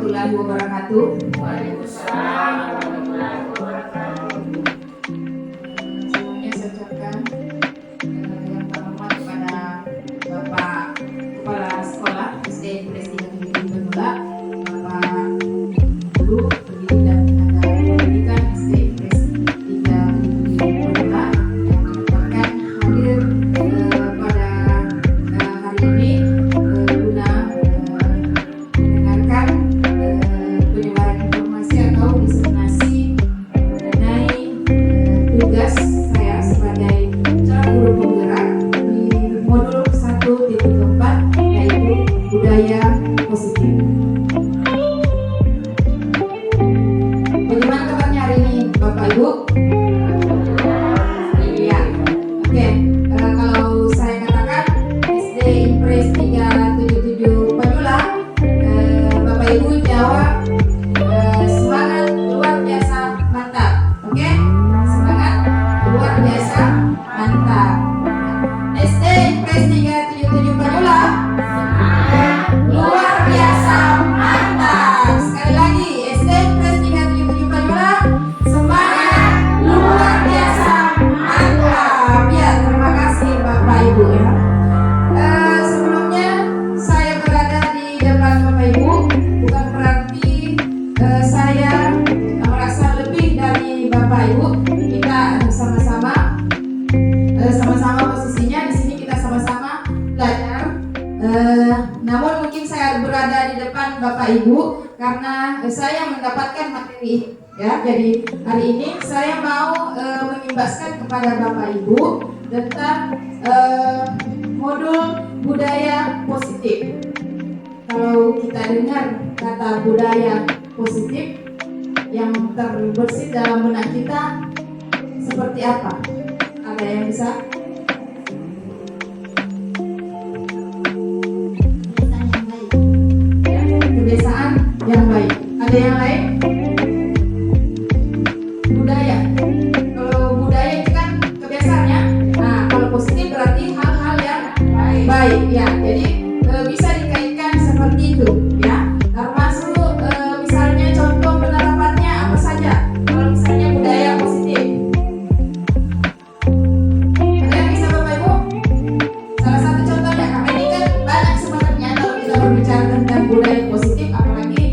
warahmatullahi wabarakatuh. Waalaikumsalam warahmatullahi wabarakatuh. Sebelumnya saya ucapkan yang terhormat kepada Bapak Kepala Sekolah SD Presiden Penula, Bapak Guru Pendidik dan Tenaga Pendidikan SD Presiden Penula yang merupakan hadir pada hari ini guna mendengarkan penyebaran informasi atau diseminasi mengenai tugas saya sebagai calon guru penggerak di modul 1.4 yaitu budaya positif. Bagaimana kabarnya hari ini Bapak Ibu? Iya. Oke. Kalau saya katakan SD Impres 377 Penula, Bapak Ibu jawab semangat luar biasa mantap. Oke? Semangat luar biasa mantap. SD Impres 377 Penula, luar biasa mantap. Sekali lagi, SD Impres 377 Penula, semangat luar biasa mantap. Ya, terima kasih Bapak Ibu ya. Sebelumnya saya berada di depan Bapak Ibu bukan berarti saya merasa lebih dari Bapak Ibu. Kita sama-sama posisinya di sini, kita sama-sama belajar. Namun mungkin saya berada di depan Bapak Ibu karena saya mendapatkan materi ya. Jadi hari ini saya mau mengimbaskan kepada Bapak Ibu tentang modul budaya positif. Kalau kita dengar kata budaya positif yang terbersit dalam benak kita seperti apa? Ada yang bisa? Kebiasaan yang baik. Ada yang lain? Budaya. Kalau budaya itu kan kebiasaannya. Nah, kalau positif berarti hal-hal yang baik. Ya, jadi bisa dikaitkan seperti itu. Ya, termasuk misalnya contoh penerapannya apa saja. Kalau misalnya budaya positif. Ada yang bisa Bapak Ibu? Salah satu contohnya, karena ini kan banyak sebenarnya kalau kita berbicara tentang budaya positif, apalagi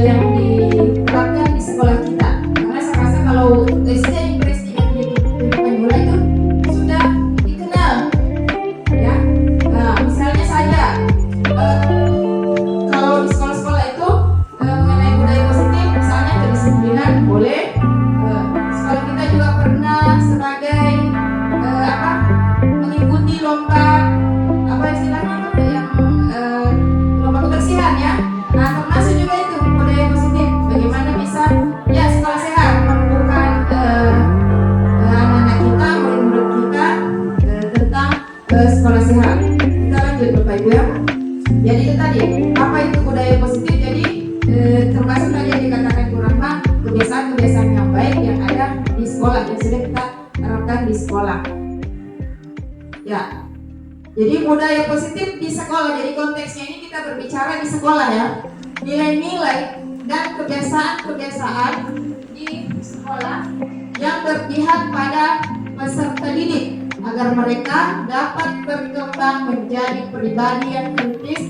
yang diterapkan di sekolah kita. Karena saya rasa kalau SD Impres 377 Penula itu sudah dikenal, ya. Nah, misalnya saja kalau di sekolah-sekolah itu mengenai budaya positif, misalnya kedisiplinan boleh. Sekolah kita juga pernah sebagai mengikuti lomba apa istilahnya tuh yang lomba kebersihan ya. Nah, termasuk juga itu budaya positif. Bagaimana bisa ya sekolah sehat menumbuhkan anak-anak kita, murid-murid kita tentang sekolah sehat. Kita lanjut Bapak Ibu ya. Jadi itu tadi apa itu budaya positif. Jadi termasuk tadi yang dikatakan Bu Rahma, kebiasaan-kebiasaan yang baik yang ada di sekolah yang sudah kita terapkan di sekolah. Ya. Jadi budaya positif di sekolah. Jadi konteksnya ini kita berbicara di sekolah ya. Nilai-nilai dan kebiasaan-kebiasaan di sekolah yang berpihak pada peserta didik agar mereka dapat berkembang menjadi pribadi yang kritis,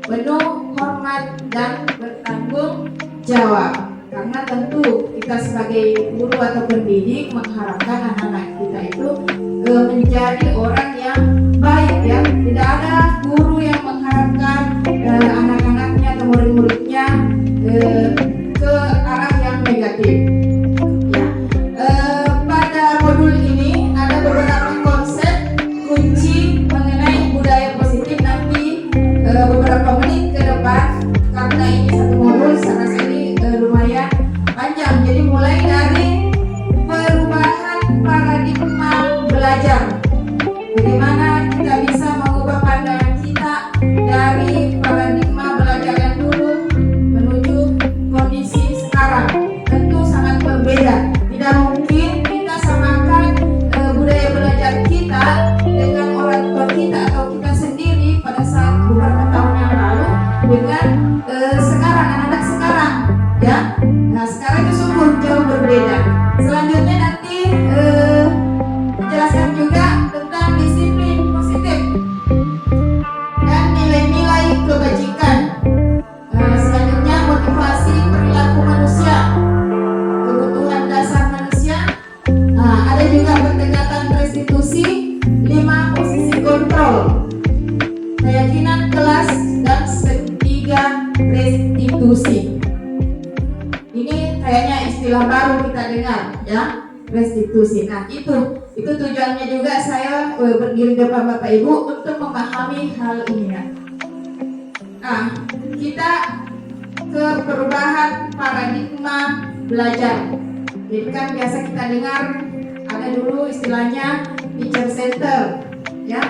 penuh hormat dan bertanggung jawab. Karena tentu kita sebagai guru atau pendidik mengharapkan anak-anak kita itu menjadi orang yang baik ya. Tidak ada guru yang mengharapkan anak-anaknya atau murid-muridnya ke arah yang negatif. Ya. Pada modul ini ada beberapa konsep kunci mengenai budaya positif. Nanti beberapa menit ke depan, karena ini satu modul, saya rasa ini lumayan panjang. Jadi mulai dari perubahan paradigma belajar, bagaimana Selanjutnya nanti jelaskan juga tentang disiplin positif dan nilai-nilai kebajikan. Selanjutnya motivasi perilaku manusia, kebutuhan dasar manusia. Ada juga pendekatan restitusi, 5 posisi kontrol, keyakinan kelas, dan segitiga restitusi. Ini kayaknya istilah baru kita dengar, ya, restitusi. Nah, itu tujuannya juga saya berdiri depan Bapak Ibu untuk memahami hal ini, ya. Nah, kita ke perubahan paradigma belajar. Jadi kan biasa kita dengar ada dulu istilahnya teacher center, ya,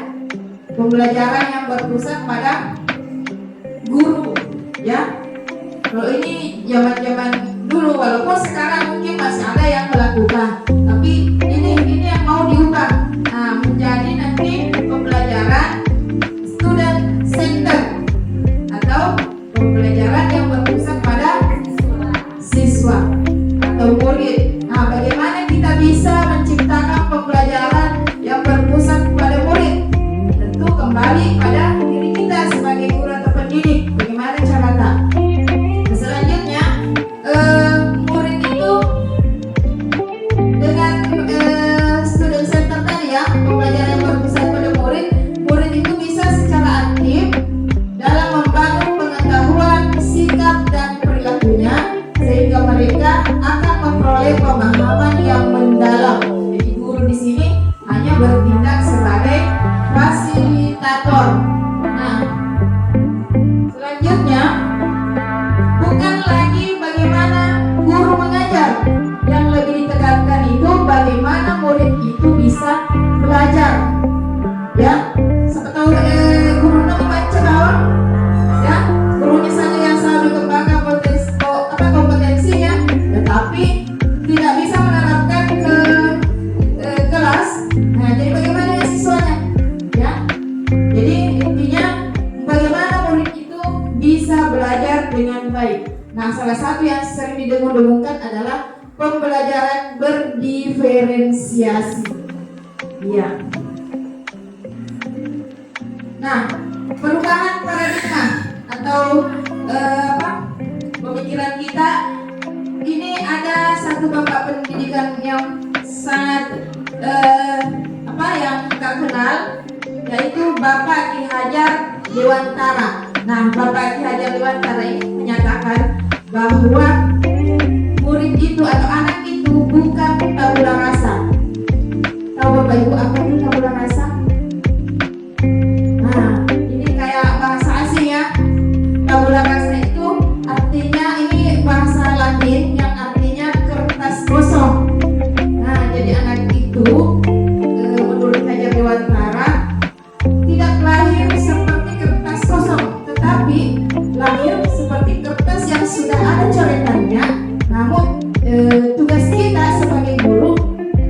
pembelajaran yang berpusat pada guru, ya. Kalau ini zaman dulu, walaupun sekarang mungkin masih ada yang melakukan, tapi ini yang mau diubah. Nah, menjadi nanti pembelajaran student center atau pembelajaran yang berpusat pada siswa atau murid. Nah, bagaimana kita bisa menciptakan pembelajaran yang berpusat pada murid? Tentu kembali pada diri kita sebagai guru atau pendidik. Bagaimana caranya? Selanjutnya, murid itu dengan student center tadi, ya, pembelajaran yang berpusat pada murid itu bisa secara aktif dalam membangun pengetahuan, sikap, dan perilakunya, sehingga mereka akan memperoleh pemahaman yang mendalam. Jadi guru di sini hanya bertindak sebagai fasilitator. Nah, selanjutnya bukan lagi bagaimana guru mengajar, yang lebih ditekankan itu bagaimana murid itu bisa belajar, ya. Seperti guru membaca bawang, ya, gurunya saja yang selalu kembangkan kompetensinya, tetapi tidak bisa menerapkan ke kelas. Nah, jadi bagaimana ya siswanya, ya. Jadi intinya bagaimana murid itu bisa belajar dengan baik. Nah, salah satu yang sering didengung-dengungkan adalah pembelajaran berdiferensiasi. Iya. Nah, perubahan paradigma atau pemikiran kita ini, ada satu bapak pendidikan yang sangat yang terkenal, yaitu Bapak Ki Hajar Dewantara. Nah, Bapak Ki Hajar Dewantara ini menyatakan bahwa murid itu atau anak itu bukan tabula rasa. Tahu Bapak Ibu apa itu tabula rasa? Nah, ini kayak bahasa asing, ya. Tabula rasa itu artinya, ini bahasa Latin yang artinya kertas kosong. Nah, jadi anak itu menurut Hajar Dewantara tidak lahir seperti kertas kosong, tetapi lahir seperti kertas yang sudah ada coretannya. Namun tugas kita sebagai guru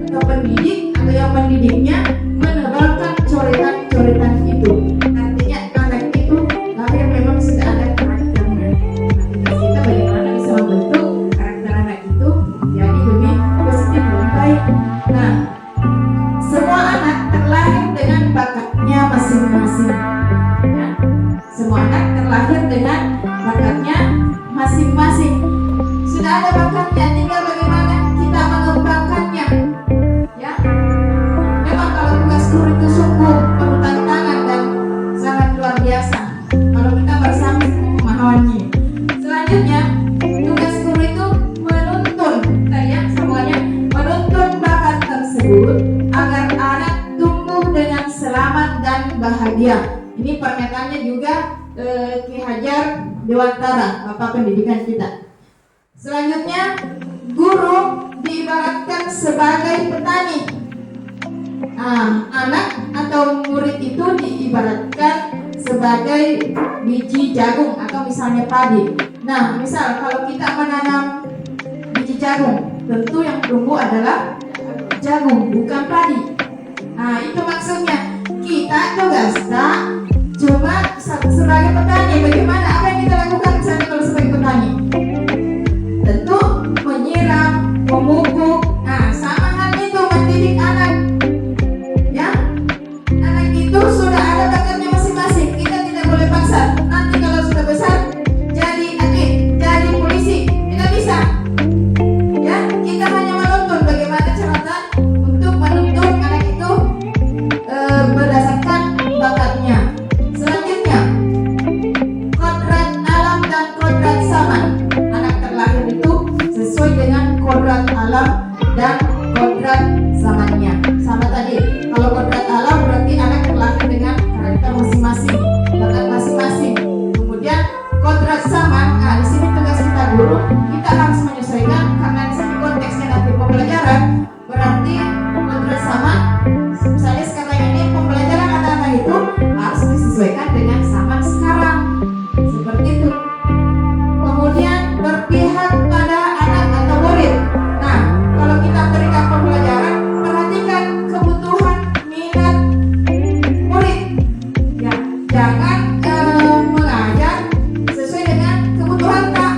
atau pendidik atau yang mendidiknya menebalkan coretan-coretan itu. Artinya anak itu lahir memang sudah ada karakternya. Nah, tugas kita bagaimana bisa membentuk karakter anak itu jadi lebih positif, lebih baik. Nah, semua anak terlahir dengan bakatnya masing-masing, ya. Semua anak terlahir dengan bakatnya masing-masing. Sudah ada bakatnya, tinggal bagaimana kita mengembangkannya, ya. Memang kalau tugas guru itu sungguh penuh tantangan dan sangat luar biasa kalau kita bersama memahaminya. Selanjutnya, tugas guru itu menuntun, tadi ya semuanya, menuntun bakat tersebut agar anak tumbuh dengan selamat dan bahagia. Ini pernyataannya juga Ki Hajar Dewantara, Bapak pendidikan kita. Selanjutnya, guru diibaratkan sebagai petani. Nah, anak atau murid itu diibaratkan sebagai biji jagung atau misalnya padi. Nah, misal kalau kita menanam biji jagung, tentu yang tumbuh adalah jagung, bukan padi. Nah, itu maksudnya. Kita tugasnya cuma sebagai petani. Bagaimana, apa yang kita lakukan misalnya kalau sebagai petani? Tentu menyiram, memupuk. Nah, kodrat alam dan kodrat zamannya. Sama tadi, kalau kodrat alam berarti anak terlahir dengan karakter masing-masing, bakat masing-masing. Kemudian kodrat zaman, nah di sini tugas kita guru, kita harus menyesuaikan karena di sini konteksnya nanti pembelajaran. Berarti kodrat zaman, misalnya sekarang ini pembelajaran anak-anak itu harus disesuaikan dengan zaman sekarang, seperti itu. Kemudian berpihak pada anak atau murid. Nah, kalau kita berikan pembelajaran, perhatikan kebutuhan minat murid. Ya, jangan mengajar sesuai dengan kebutuhan tak.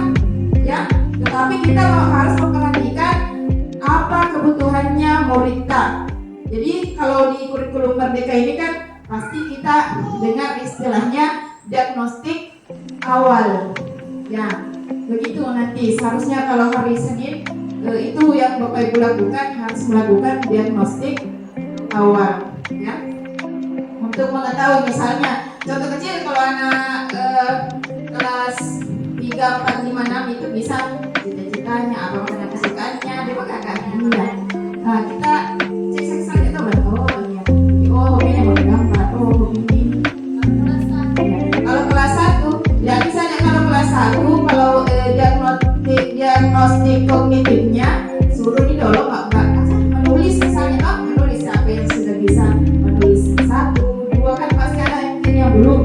Ya, tetapi kita harus memperhatikan apa kebutuhannya murid tak. Jadi kalau di kurikulum Merdeka ini kan pasti kita dengar istilahnya diagnostik awal. Ya, begitu nanti seharusnya kalau hari Senin itu yang Bapak Ibu lakukan harus melakukan diagnostik awal, ya, untuk mengetahui misalnya contoh kecil kalau anak kelas 3, 4, 5, 6 itu bisa cita-citanya apa, makna kesukaannya, dia agak-agak ini ya. Nah, kita cek saja tahu lah, oh iya, oh hobinya menggambar, oh hobi ini. Kalau kelas 1, ya misalnya kalau kelas 1 kalau diagnostik kognitifnya suruh didorong nggak menulis misalnya, oh menulis siapa yang sudah bisa menulis 1, 2 kan pasti ada yang belum.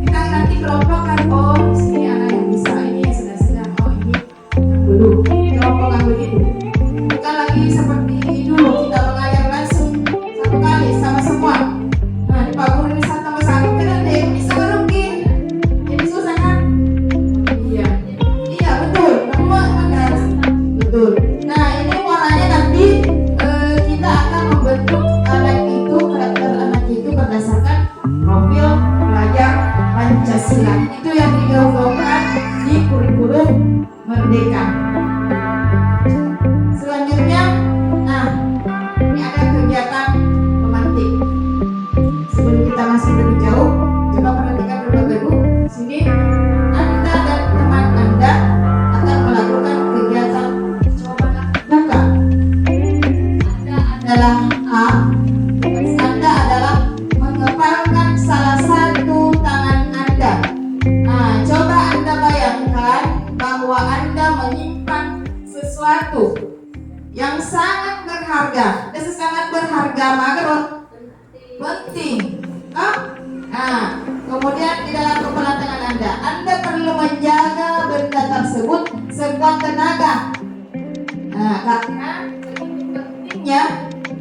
Kita nanti kelompokkan, oh sini ada yang bisa, ini yang sedang, oh ini yang belum. Kelompokkan begitu. Bukan lagi seperti dulu kita mengajar langsung satu kali sama semua. Nah di Pak Guru ini 1 tambah 1 kan ada yang bisa mungkin. Jadi susah kan? Iya, iya betul. Betul. Nah ini warnanya nanti kita akan membentuk anak itu, karakter anak itu berdasarkan profil pelajar Pancasila. Itu yang digaungkan di kurikulum Merdeka. Selanjutnya, nah ini ada kegiatan pemantik. Sebelum kita masuk lebih jauh, coba perhatikan dulu Bapak Ibu. Sini Anda dan teman Anda akan melakukan kegiatan buka. Anda adalah A. Anda adalah mengepalkan salah satu tangan Anda. Nah, coba Anda bayangkan bahwa Anda menyimpan sesuatu yang sangat berharga. Sangat berharga, maka penting. Nah, kemudian di dalam kepalan tangan Anda perlu menjaga benda tersebut sekuat tenaga. Nah, karena pentingnya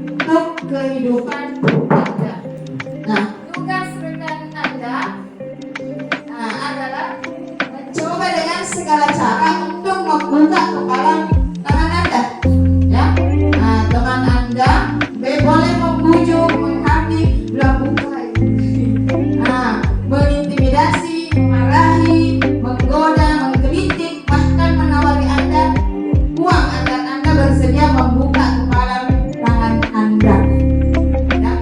untuk kehidupan Anda. Nah, tugas rekan Anda adalah mencoba dengan segala cara untuk membuka kepala tangan Anda. Ya, nah, teman Anda boleh membujuk, menghadik, bilang buka. Nah, mengintimidasi, memarahi, menggoda, menggelitik, bahkan menawari Anda uang agar Anda bersedia membuka kepala tangan Anda. Ya.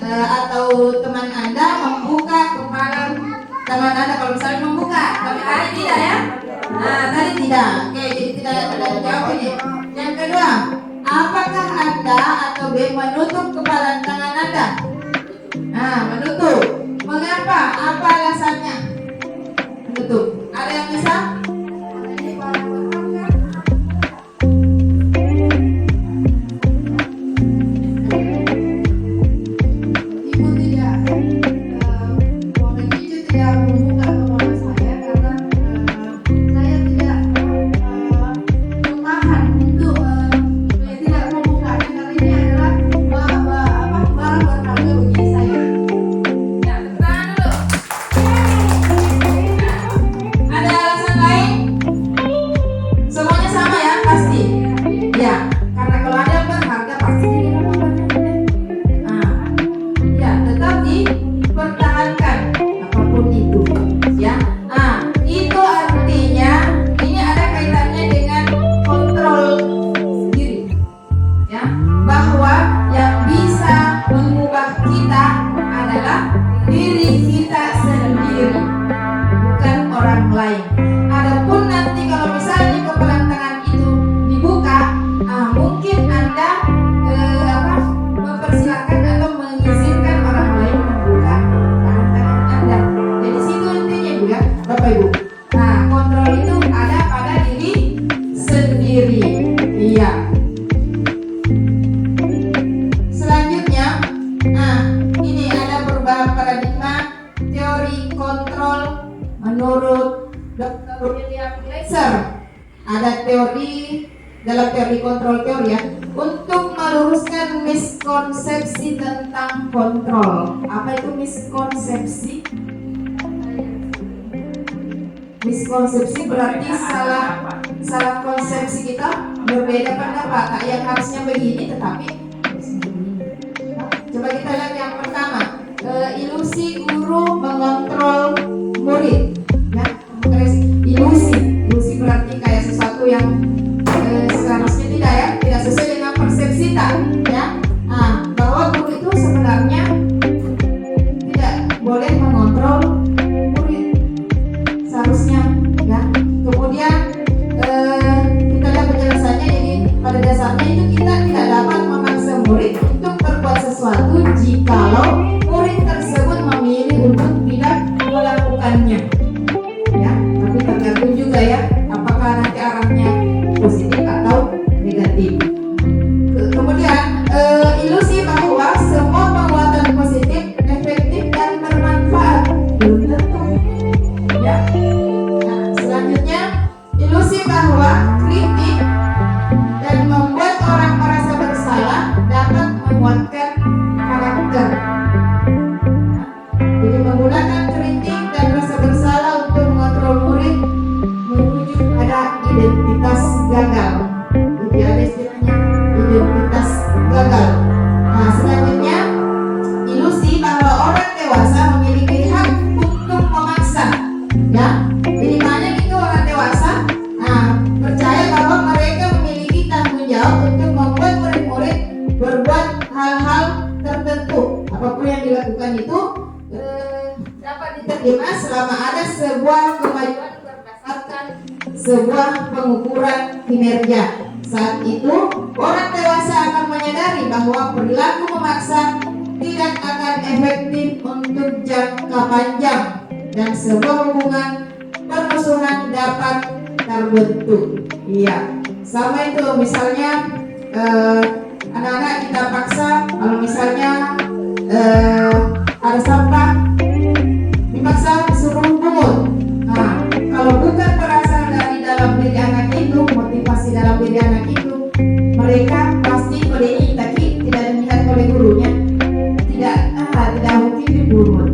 atau teman Anda membuka kepala teman Anda kalau misalnya membuka, tapi tadi tidak ya? Nah, tadi tidak. Oke, jadi tidak dijawab ini. Yang kedua, apakah Anda atau B menutup kepala tangan Anda? Nah, menutup. Mengapa? Apa alasannya? Menutup. Ada yang bisa? Menurut Dr. William Glasser, ada teori dalam teori kontrol teori ya, untuk meluruskan miskonsepsi tentang kontrol. Apa itu miskonsepsi? Miskonsepsi berarti salah konsepsi kita, berbeda pendapat. Yang harusnya begini tetapi coba kita lihat yang pertama, ilusi guru mengontrol murid. Ya, ilusi berarti kayak sesuatu yang seharusnya tidak sesuai dengan persepsi kita, ya. Bahwa guru itu sebenarnya tidak boleh mengontrol murid seharusnya, ya. Kemudian kita lihat penjelasannya, jadi pada dasarnya itu kita tidak dapat memaksa murid untuk berbuat sesuatu jikalau murid tersebut memilih untuk tidak melakukannya. Ya, tapi tergantung juga ya, apakah nanti arahnya positif atau negatif. Kemudian ilusi bahwa semua penguatan positif efektif dan bermanfaat belum tentu. Ya. Nah, selanjutnya ilusi bahwa kritik dan membuat orang merasa bersalah dapat menguatkan karakter. Nah, jadi menggunakan kritik dan rasa bersalah untuk mengontrol murid menuju pada identitas gagal. Jadi ada istilahnya identitas gagal. Nah, selanjutnya ilusi bahwa orang dewasa memiliki hak untuk memaksa. Ya, jadi banyak itu orang dewasa percaya bahwa mereka memiliki tanggung jawab untuk membuat murid-murid berbuat hal-hal tertentu. Apapun yang dilakukan itu dapat diterima selama ada sebuah kemajuan berdasarkan sebuah pengukuran kinerja. Saat itu orang dewasa akan menyadari bahwa perilaku memaksa tidak akan efektif untuk jangka panjang dan sebuah hubungan permusuhan dapat terbentuk. Iya, sama itu misalnya anak-anak kita paksa, kalau misalnya ada sampah dipaksa disuruh pungut. Nah, kalau bukan berasal dari dalam diri anak itu, motivasi dalam diri anak itu, mereka pasti pada ini tapi tidak dilihat oleh gurunya, tidak mungkin dipungut.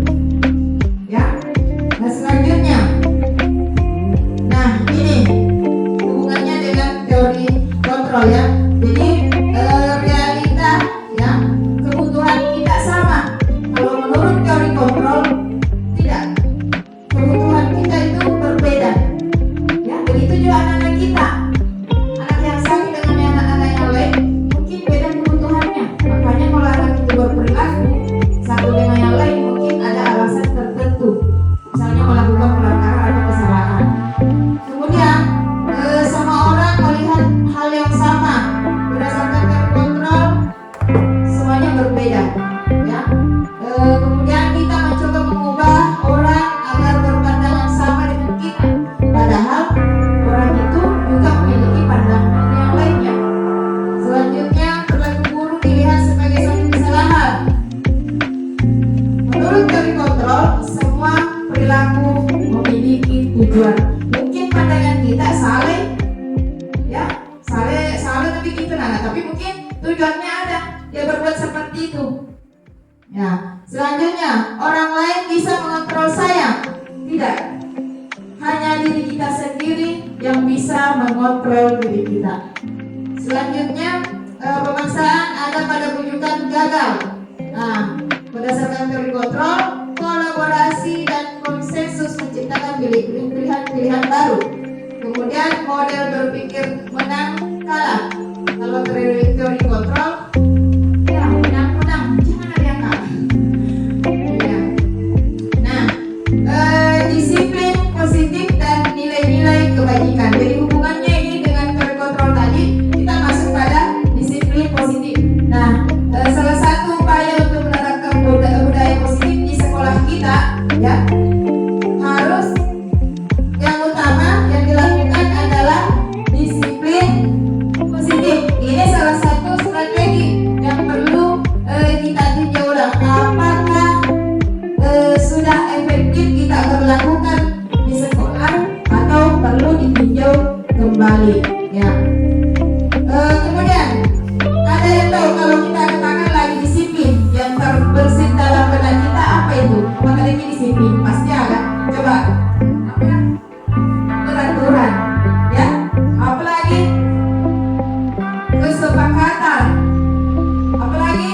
Ya. Nah, selanjutnya, nah ini hubungannya dengan teori kontrol ya. Jadi realita ya, kebutuhan kita sama. Kalau menurut teori kontrol tidak, kebutuhan kita itu berbeda. Ya, begitu juga anak-anak kita. Anak yang sakit dengan anak-anak yang lain mungkin beda kebutuhannya. Makanya kalau anak itu berperilaku terkontrol, semua perilaku memiliki tujuan. Mungkin pandangan kita salah, ya, salah tapi gitu tapi mungkin tujuannya ada. Dia berbuat seperti itu. Ya, selanjutnya orang lain bisa mengontrol saya? Tidak. Hanya diri kita sendiri yang bisa mengontrol diri kita. Selanjutnya pemaksaan ada pada rujukan gagal. Nah, berdasarkan teori kontrol, kolaborasi dan konsensus menciptakan pilihan-pilihan baru. Kemudian model berpikir menang kalah. Kalau teori kontrol, ya menang, jangan ada yang kalah. Ya. Nah, disiplin positif dan nilai-nilai kebajikan. Jadi hubungannya ini dengan teori kontrol tadi, kita masuk pada disiplin positif. Nah, salah satu upaya untuk menerapkan budaya positif di sekolah kita, ya, harus yang utama yang dilakukan adalah disiplin positif. Ini salah satu strategi yang perlu kita tinjau ulang. Apakah sudah efektif kita berlakukan di sekolah atau perlu ditinjau kembali, ya. Kemudian ada yang tahu kalau kita katakan lagi disiplin, yang terbersit dalam benak kita apa itu? Apakah ini disiplin? Pasti ada. Coba apa? Peraturan, ya. Apalagi kesepakatan, apalagi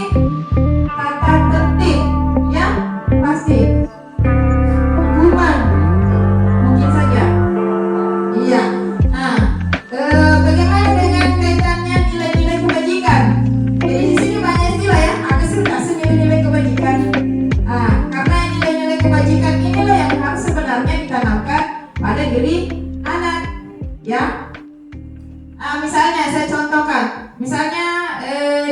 tata tertib, ya, pasti. Hukuman, mungkin saja, iya. Nah, bagaimana dengan kaitannya nilai-nilai kebajikan? Jadi di sini banyak istilah, ya. Ada sih nilai-nilai kebajikan. Karena nilai-nilai kebajikan inilah yang harus sebenarnya ditanamkan pada diri anak, ya. Misalnya saya contohkan, misalnya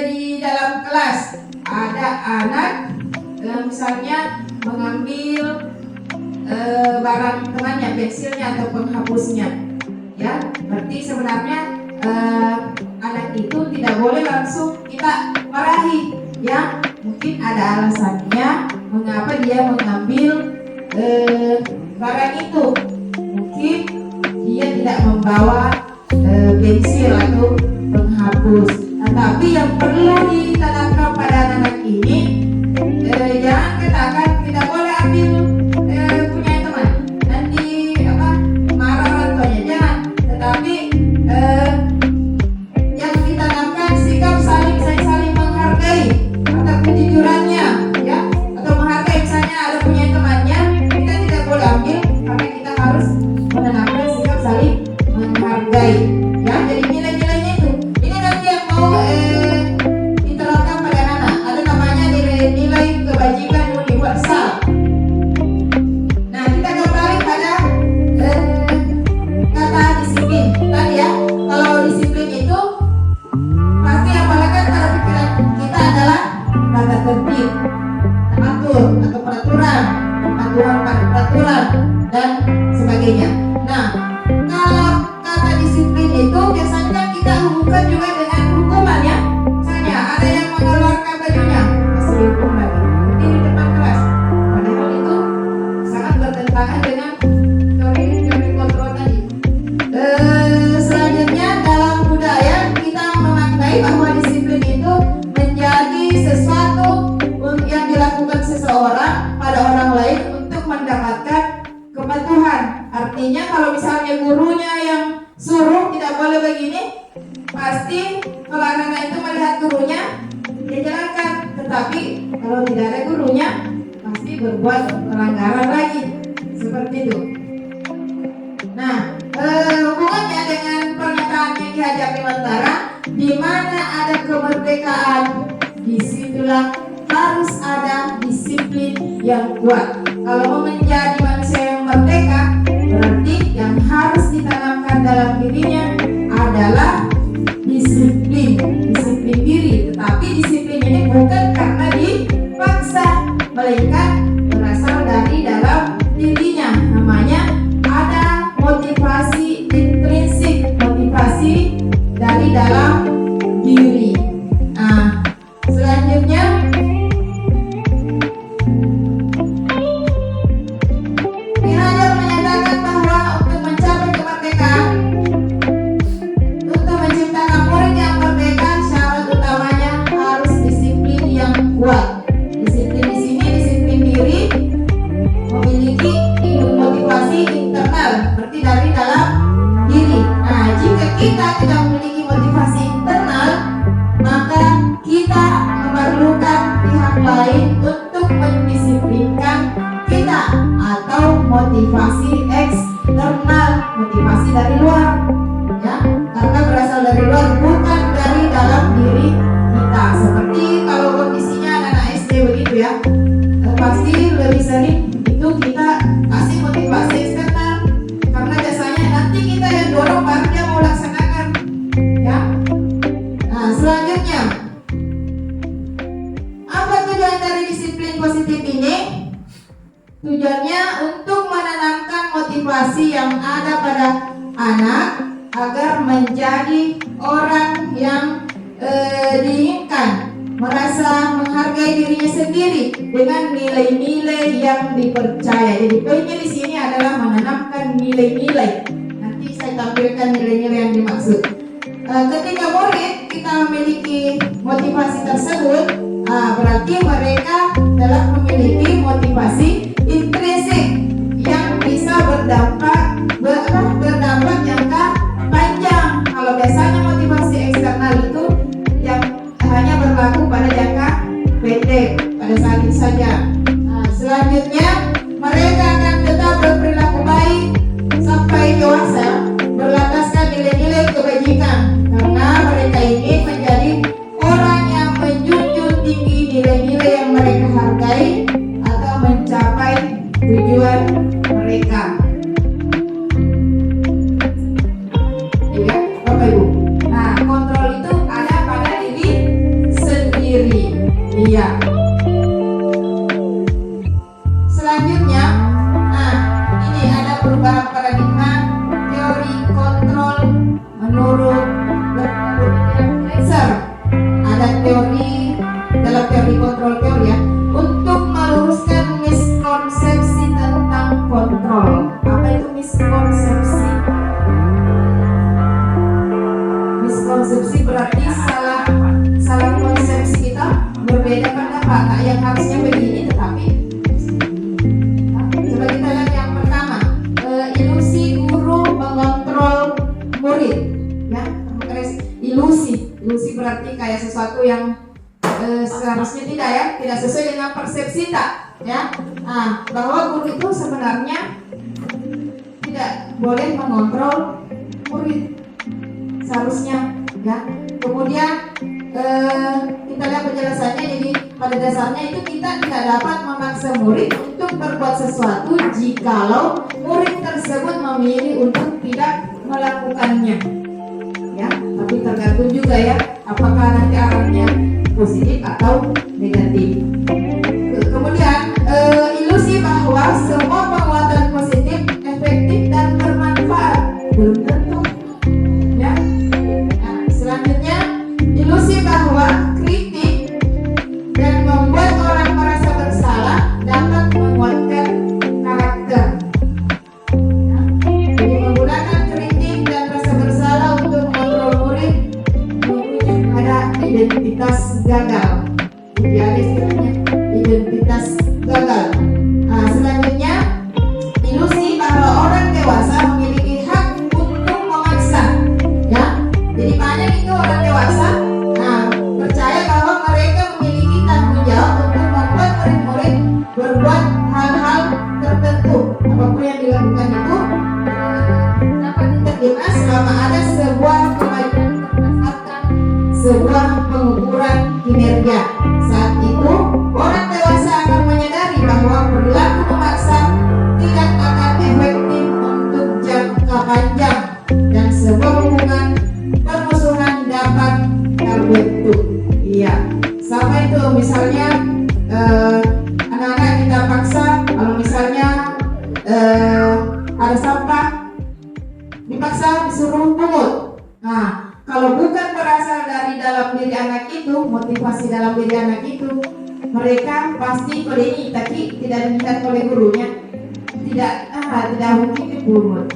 di dalam kelas ada anak misalnya mengambil barang temannya, pensilnya atau penghapusnya, ya. Berarti sebenarnya anak itu tidak boleh langsung kita marahi, ya. Mungkin ada alasannya mengapa dia mengambil barang itu. Mungkin dia tidak membawa pensil atau penghapus. Tapi yang perlu ditanamkan pada anak ini, jangan katakan tidak boleh ambil punya teman, nanti marah orang tuanya, jangan. Tetapi yang ditanamkan sikap saling menghargai atau kejujurannya, ya, atau menghargai. Misalnya ada punya temannya, kita tidak boleh ambil, tapi kita harus menanamkan sikap saling menghargai, ya. Jadi nilai-nilainya itu ini nanti yang mau diterapkan pada anak, ada namanya nilai kebajikan universal. Nah, kita kembali pada kata disiplin tadi, ya. Kalau disiplin itu pasti yang melekat pada pikiran kita adalah tata tertib, teratur atau peraturan, patuhan pada peraturan dan sebagainya. Nah, kalau kata disiplin itu biasanya kita hubungkan juga dengan hukuman, ya. Misalnya ada yang mengeluarkan bajunya, pasti dihukum lagi. Ini di depan kelas. Padahal itu sangat bertentangan dengan teori kontrol tadi. Selanjutnya dalam budaya kita memaknai bahwa disiplin itu menjadi sesuatu yang dilakukan seseorang pada orang lain untuk mendapatkan kepatuhan. Artinya kalau misalnya gurunya yang suruh tidak boleh begini, pasti kalau anak-anak itu melihat gurunya, dia jalankan. Tetapi kalau tidak ada gurunya, pasti berbuat pelanggaran lagi, seperti itu. Nah, hubungannya dengan pernyataan yang diajak Bimantara, di mana ada kemerdekaan, disitulah harus ada disiplin yang kuat. Kalau mau menjadi manusia yang merdeka, berarti yang harus ditanamkan dalam dirinya adalah disiplin diri. Tetapi disiplin ini bukan karena dipaksa, melainkan berasal dari dalam dirinya. Namanya ada motivasi intrinsik, motivasi dari dalam diri. Nah, selanjutnya lebih sering itu kita kasih motivasi eksternal, karena biasanya nanti kita yang dorong baru dia mau laksanakan, ya. Nah, selanjutnya, apa tujuan dari disiplin positif ini? Tujuannya untuk menanamkan motivasi yang ada pada anak agar menjadi orang yang diinginkan, merasa menghargai dirinya sendiri dengan nilai-nilai yang dipercaya. Jadi poinnya di sini adalah menanamkan nilai-nilai. Nanti saya tampilkan nilai-nilai yang dimaksud. Ketika murid kita memiliki motivasi tersebut, berarti mereka telah memiliki motivasi intrinsik yang bisa berdampak jangka panjang. Kalau biasanya motivasi eksternal itu yang hanya berlaku pada jangka pendek, pada saat itu saja. Nah, selanjutnya mereka akan tetap berperilaku baik sampai dewasa berlandaskan nilai-nilai kebajikan, karena mereka ingin menjadi orang yang menjunjung tinggi nilai-nilai yang mereka hargai atau mencapai tujuan mereka. Ya, Bapak Ibu. Nah, kontrol itu ada pada diri sendiri. Iya. Selanjutnya, nah ini ada perubahan paradigma teori kontrol menurut Lexer. Ada teori dalam teori kontrol teori ya, untuk meluruskan miskonsepsi tentang kontrol. Apa itu miskonsepsi? Miskonsepsi berarti salah konsepsi kita, berbeda pendapat. Nah, yang harusnya begini tetapi coba kita lihat yang pertama, ilusi guru mengontrol murid, ya. Ilusi berarti kayak sesuatu yang seharusnya tidak sesuai dengan persepsi tak, ya. Nah, bahwa guru itu sebenarnya tidak boleh mengontrol murid seharusnya, ya. Kemudian kita lihat penjelasannya. Jadi pada dasarnya itu kita tidak dapat memaksa murid untuk berbuat sesuatu jikalau murid tersebut memilih untuk tidak melakukannya, ya. Tapi tergantung juga ya, apakah nanti arahnya positif atau negatif. Kemudian ilusi bahwa semua penguatan positif efektif dan bermanfaat, belum tentu, ya. Nah, selanjutnya ilusi bahwa kritik dan membuat orang merasa bersalah dapat menguatkan karakter. Ya. Jadi menggunakan kritik dan rasa bersalah untuk mengontrol murid menuju pada identitas gagal. Jadi ada istilahnya identitas gagal. Nah, selanjutnya ilusi bahwa orang dewasa memiliki hak untuk memaksa, ya. Jadi banyak itu orang dewasa percaya bahwa mereka memiliki tanggung jawab untuk membuat murid-murid berbuat hal-hal tertentu. Apapun yang dilakukan itu dapat diterima selama ada sebuah kemajuan berdasarkan sebuah pengukuran kinerja. Saat itu orang dewasa akan menyadari bahwa perilaku memaksa tidak akan efektif untuk jangka panjang dan sebuah hubungan permusuhan dapat terbentuk. Iya, sama itu misalnya anak-anak kita paksa, kalau misalnya ada sampah dipaksa disuruh pungut. Nah, kalau bukan berasal dari dalam diri anak itu, motivasi dalam diri anak itu, mereka pasti pada ini tapi tidak diminta oleh gurunya, tidak mungkin dipungut,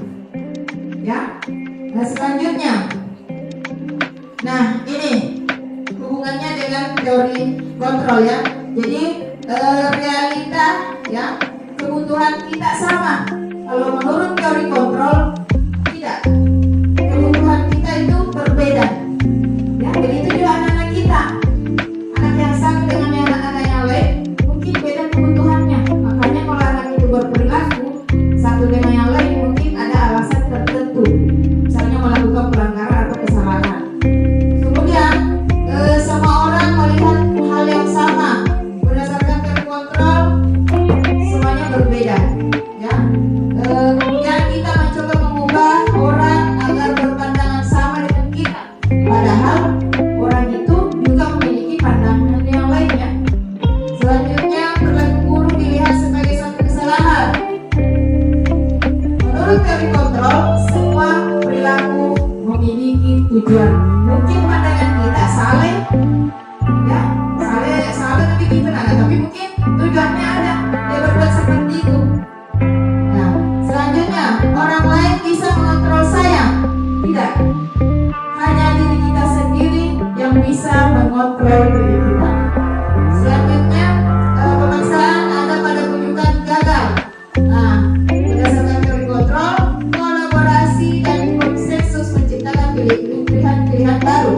ya. Nah, selanjutnya, nah ini hubungannya dengan teori kontrol, ya. Jadi realita, ya, kebutuhan kita sama. Kalau menurut teori kontrol tidak, kebutuhan kita itu berbeda, ya. Begitu juga anak-anak kita, anak yang sama dengan anak-anak yang lain mungkin beda kebutuhannya. Makanya kalau anak itu berperilaku satu dengan yang lain mungkin ada alasan tertentu, misalnya melakukan pelanggaran atau kesalahan. Kemudian semua orang melihat hal yang sama berdasarkan teori kontrol. tujuan. Mungkin pandangan kita saleh, ya saleh tapi gitu nah, tapi mungkin tujuannya ada dia berbuat seperti itu. Nah, selanjutnya orang lain bisa mengontrol saya, tidak. Hanya diri kita sendiri yang bisa mengontrol diri kita. Selanjutnya pemaksaan ada pada kunjungan gagal. Nah, berdasarkan teori kontrol, kolaborasi dan konsensus menciptakan pilihan-pilihan baru.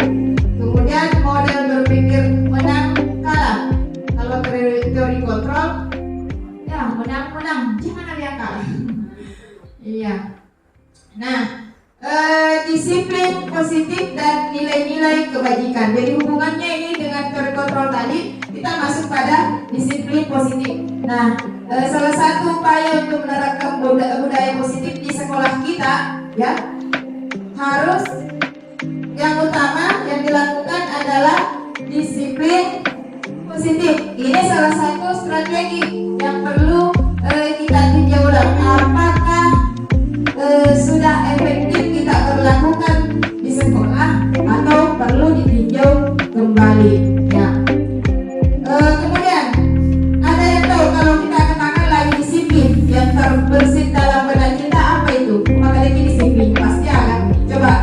Kemudian model berpikir menang kalah. Kalau teori kontrol, ya menang, jangan ada yang kalah. Iya. Nah, disiplin positif dan nilai-nilai kebajikan. Jadi hubungannya ini dengan teori kontrol tadi, kita masuk pada disiplin positif. Nah, salah satu upaya untuk menerapkan budaya positif di sekolah kita, ya, harus yang utama yang dilakukan adalah disiplin positif. Ini salah satu strategi yang perlu kita tinjau ulang. Apakah sudah efektif kita berlakukan di sekolah atau perlu ditinjau kembali, ya. Kemudian ada yang tahu kalau kita katakan lagi disiplin yang terbersit dalam benak kita apa itu? Maka lagi disiplin pasti akan coba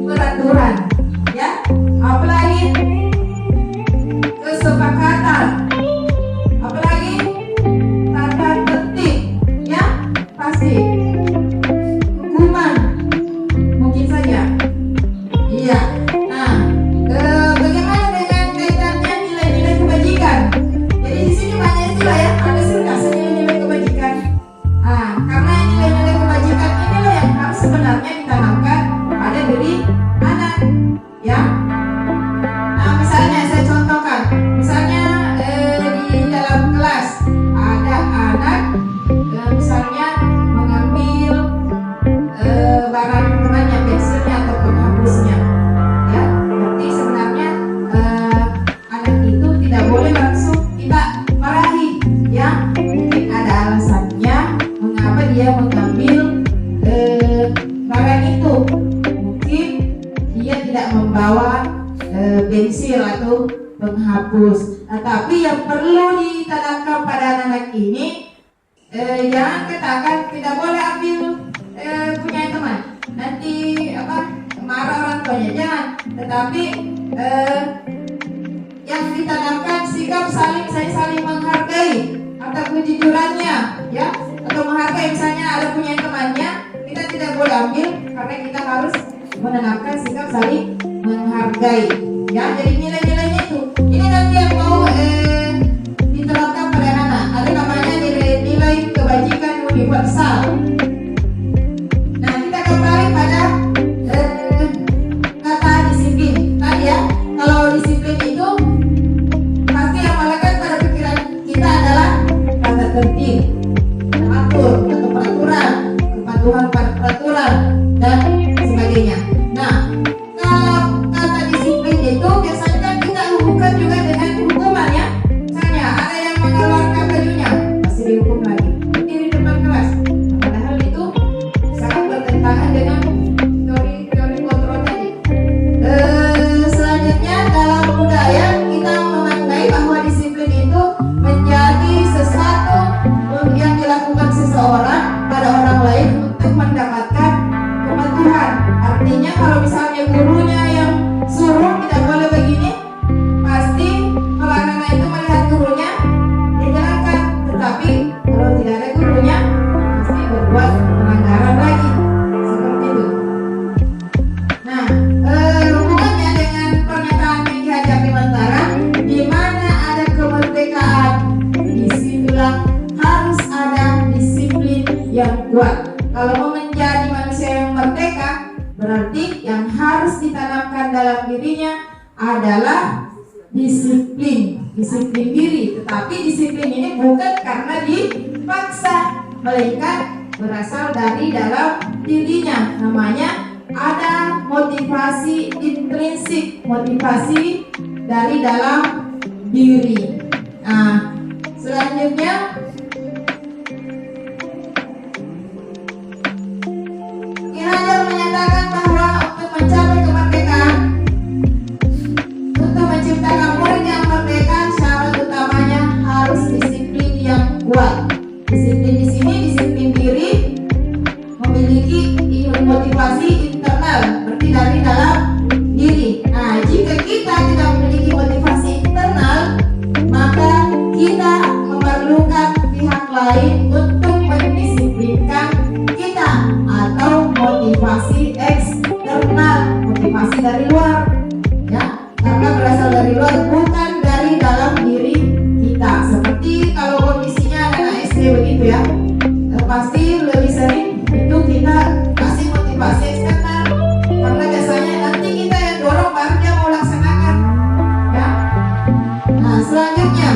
peraturan, ya. Apalagi kesepakatan, apalagi tata tertib, ya pasti. Hukuman mungkin saja, iya. Nah, bagaimana dengan kaitannya nilai-nilai kebajikan? Jadi di sini banyak istilah, ya. Ada serkasa nilai-nilai kebajikan. Karena nilai-nilai kebajikan inilah yang harus sebenarnya ditanamkan pada diri anak, ya. Nah, misalnya saya contohkan, misalnya di dalam kelas ada anak misalnya mengambil barang temannya, pensilnya atau penghapusnya, ya. Berarti sebenarnya anak itu tidak boleh langsung kita marahi, ya. Mungkin ada alasannya mengapa dia mengambil barang itu. Mungkin dia tidak membawa pensil atau penghapus. Tapi yang perlu ditanamkan pada anak-anak ini, jangan katakan tidak boleh ambil punya teman, nanti marah orang tuanya, jangan. Tetapi yang ditanamkan sikap saling menghargai atau kejujurannya, ya, atau menghargai. Misalnya ada punya temannya, kita tidak boleh ambil karena kita harus menanamkan sikap saling menghargai, ya. Jadi nilai-nilainya itu ini nanti yang mau diterapkan pada anak. Ada namanya nilai-nilai kebajikan universal. Nah, kita kembali pada kata disiplin tadi, ya. Kalau disiplin itu pasti yang melekat pada pikiran kita adalah tata tertib, teratur atau peraturan, kepatuhan pada peraturan dan sebagainya. Nah, kalau kata disiplin itu biasanya kan kita hubungkan juga dengan hukuman, ya. Misalnya ada yang mengeluarkan bajunya, pasti dihukum lagi, berdiri depan kelas. Padahal itu sangat bertentangan dengan teori kontrol tadi. Selanjutnya dalam budaya kita memaknai bahwa disiplin itu menjadi sesuatu yang dilakukan seseorang pada orang lain untuk mendapatkan kepatuhan. Artinya kalau misalnya gurunya yang suruh tidak boleh begini, pasti kalau anak-anak itu melihat gurunya dijalankan. Tetapi kalau tidak ada gurunya, pasti berbuat pelanggaran lagi, seperti itu. Nah, hubungannya dengan pernyataan Ki Haji Abdi Mantara, di mana ada kemerdekaan, disitulah harus ada disiplin yang kuat. Kalau mau menjadi manusia yang merdeka, berarti yang harus ditanamkan dalam dirinya adalah disiplin diri. Tetapi disiplin ini bukan karena dipaksa, melainkan berasal dari dalam dirinya. Namanya ada motivasi intrinsik, motivasi dari dalam diri. Nah, selanjutnya Ki Hajar menyatakan bahwa memerlukan pihak lain untuk mendisiplinkan kita atau motivasi eksternal, motivasi dari luar, ya, karena berasal dari luar bukan dari dalam diri kita. Seperti kalau kondisinya anak SD begitu ya, pasti lebih sering itu kita kasih motivasi eksternal, karena biasanya nanti kita yang dorong baru dia mau laksanakan, ya. Nah, selanjutnya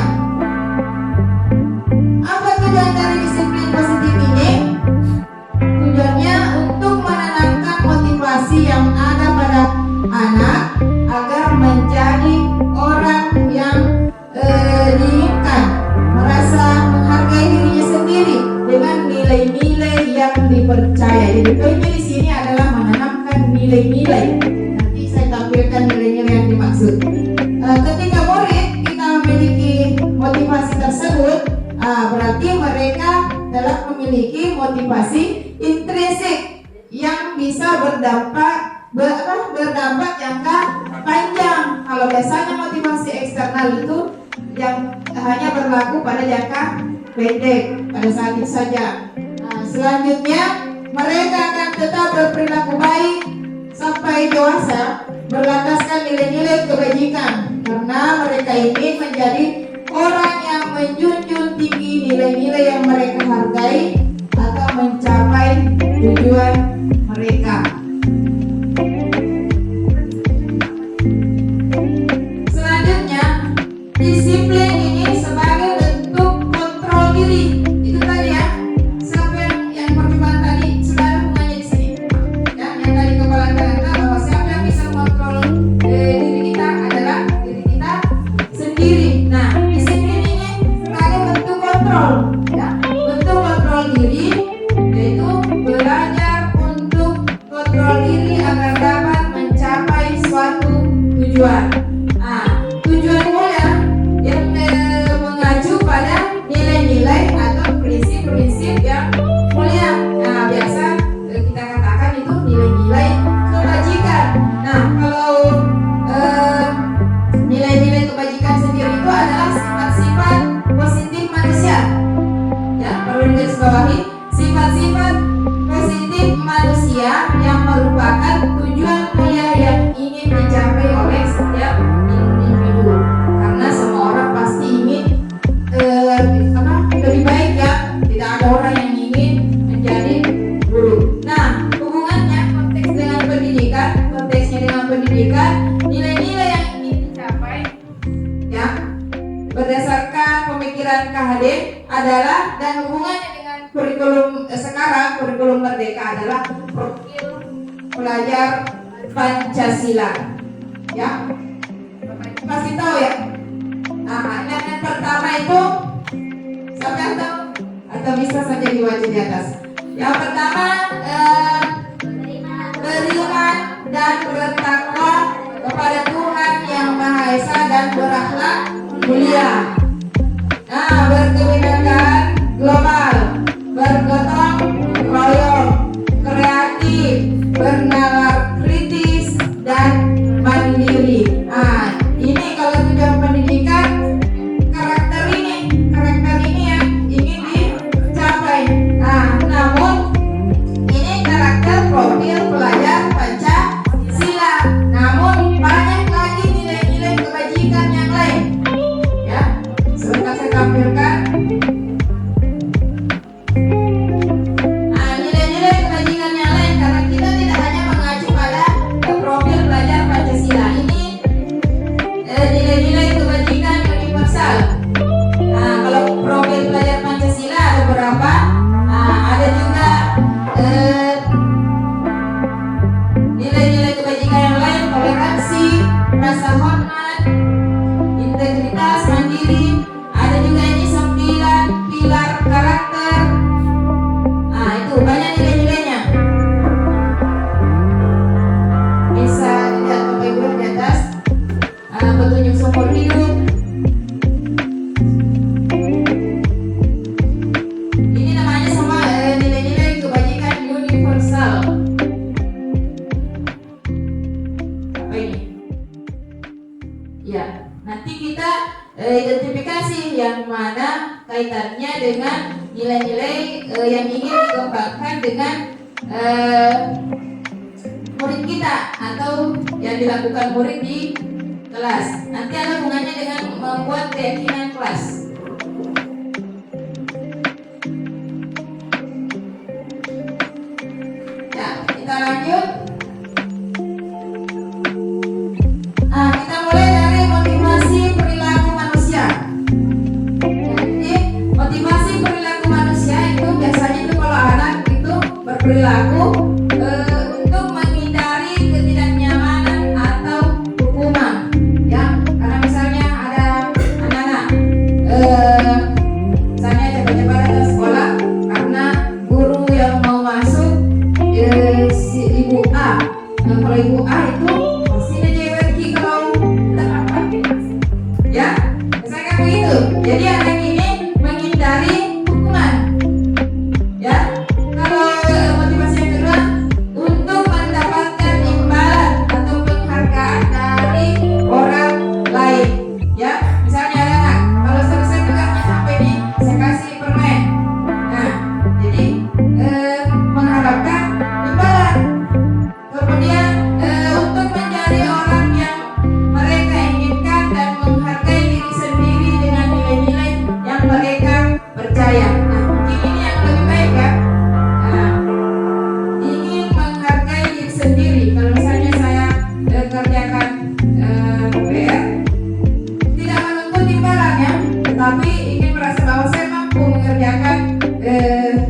apa tujuan dari disiplin positif ini? Tujuannya untuk menanamkan motivasi yang ada pada anak agar menjadi orang yang diinginkan, merasa menghargai dirinya sendiri dengan nilai-nilai yang dipercaya. Jadi poinnya di sini adalah menanamkan nilai-nilai. Nanti saya tampilkan nilai-nilai yang dimaksud. Ketika murid kita memiliki motivasi tersebut, berarti mereka telah memiliki motivasi intrinsik yang bisa berdampak jangka panjang. Kalau biasanya motivasi eksternal itu yang hanya berlaku pada jangka pendek, pada saat itu saja. Nah, selanjutnya mereka akan tetap berperilaku baik sampai dewasa berlandaskan nilai-nilai kebajikan, karena mereka ingin menjadi orang yang menjunjung tinggi nilai-nilai yang mereka hargai atau mencapai tujuan mereka. Selanjutnya, disiplin ini sebagai bentuk kontrol diri. Itu tadi ya. Siapa yang percobaan tadi sudah ada hubungannya di sini. Ya, yang tadi kepala kita bahwa siapa yang bisa mengontrol diri kita adalah diri kita sendiri. Nah, disiplin ini sebagai bentuk kontrol, ya, bentuk kontrol diri, yaitu belajar untuk kontrol diri agar dapat mencapai suatu tujuan. Nah, tujuan mulia yang mengacu pada nilai-nilai atau prinsip-prinsip yang mulia. Nah, biasa kita katakan itu nilai-nilai kebajikan. Nah, kalau nilai-nilai kebajikan sendiri itu adalah sifat-sifat positif manusia. Ya, perlu digarisbawahi, sifat-sifat positif manusia yang merupakan tujuan mulia yang ingin dicapai oleh setiap individu. Karena semua orang pasti ingin lebih baik, ya. Tidak ada orang yang ingin menjadi buruk. Nah, hubungannya konteksnya dengan pendidikan, nilai-nilai yang ingin dicapai, ya, berdasarkan pemikiran KHD adalah, dan hubungannya dengan kurikulum sekarang, kurikulum Merdeka adalah profil pelajar Pancasila, ya. Kasih tahu ya. Nah, yang pertama itu siapa yang tahu? Atau bisa saja dibaca di atas. Yang pertama, beriman dan bertakwa kepada Tuhan yang Maha Esa dan berakhlak mulia. Nah, berkebinekaan global, bergotong royong, kreatif, bernalar kritis, dan mandiri. Nah, ini kalau tujuan pendidikan, karakter ini yang ingin dicapai. Nah, namun ini karakter profil pelajar Pancasila. Namun banyak lagi nilai-nilai kebajikan yang lain, ya. kaitannya dengan nilai-nilai yang ingin dikembangkan dengan murid kita atau yang dilakukan murid di kelas. Nanti ada hubungannya dengan membuat keyakinan kelas. Ya, kita lanjut. Kita mulai dari motivasi perilaku manusia. Jadi motivasi perilaku manusia itu biasanya itu kalau anak itu berperilaku untuk menghindari ketidaknyamanan atau hukuman. Ya, karena misalnya ada anak-anak misalnya coba-coba datang ke sekolah karena guru yang mau masuk si ibu A. Nah, kalau ibu A itu pasti ngejeweki kalau terlambat. Ya, misalkan begitu. Jadi anak ini menghindari hukuman. Ya, kalau motivasi yang kedua untuk mendapatkan imbalan atau penghargaan dari orang lain. Ya, misalnya ada anak kalau selesai tugasnya sampai ini saya kasih permen. Nah, jadi mengharapkan imbalan. Kemudian untuk menjadi orang yang mereka inginkan dan menghargai diri sendiri dengan nilai-nilai yang mereka percaya. Nah, mungkin ini yang lebih baik ya. Nah, ingin menghargai diri sendiri. Kalau misalnya saya kerjakan PR, tidak menuntut imbalannya, tetapi ingin merasa bahwa saya mampu mengerjakan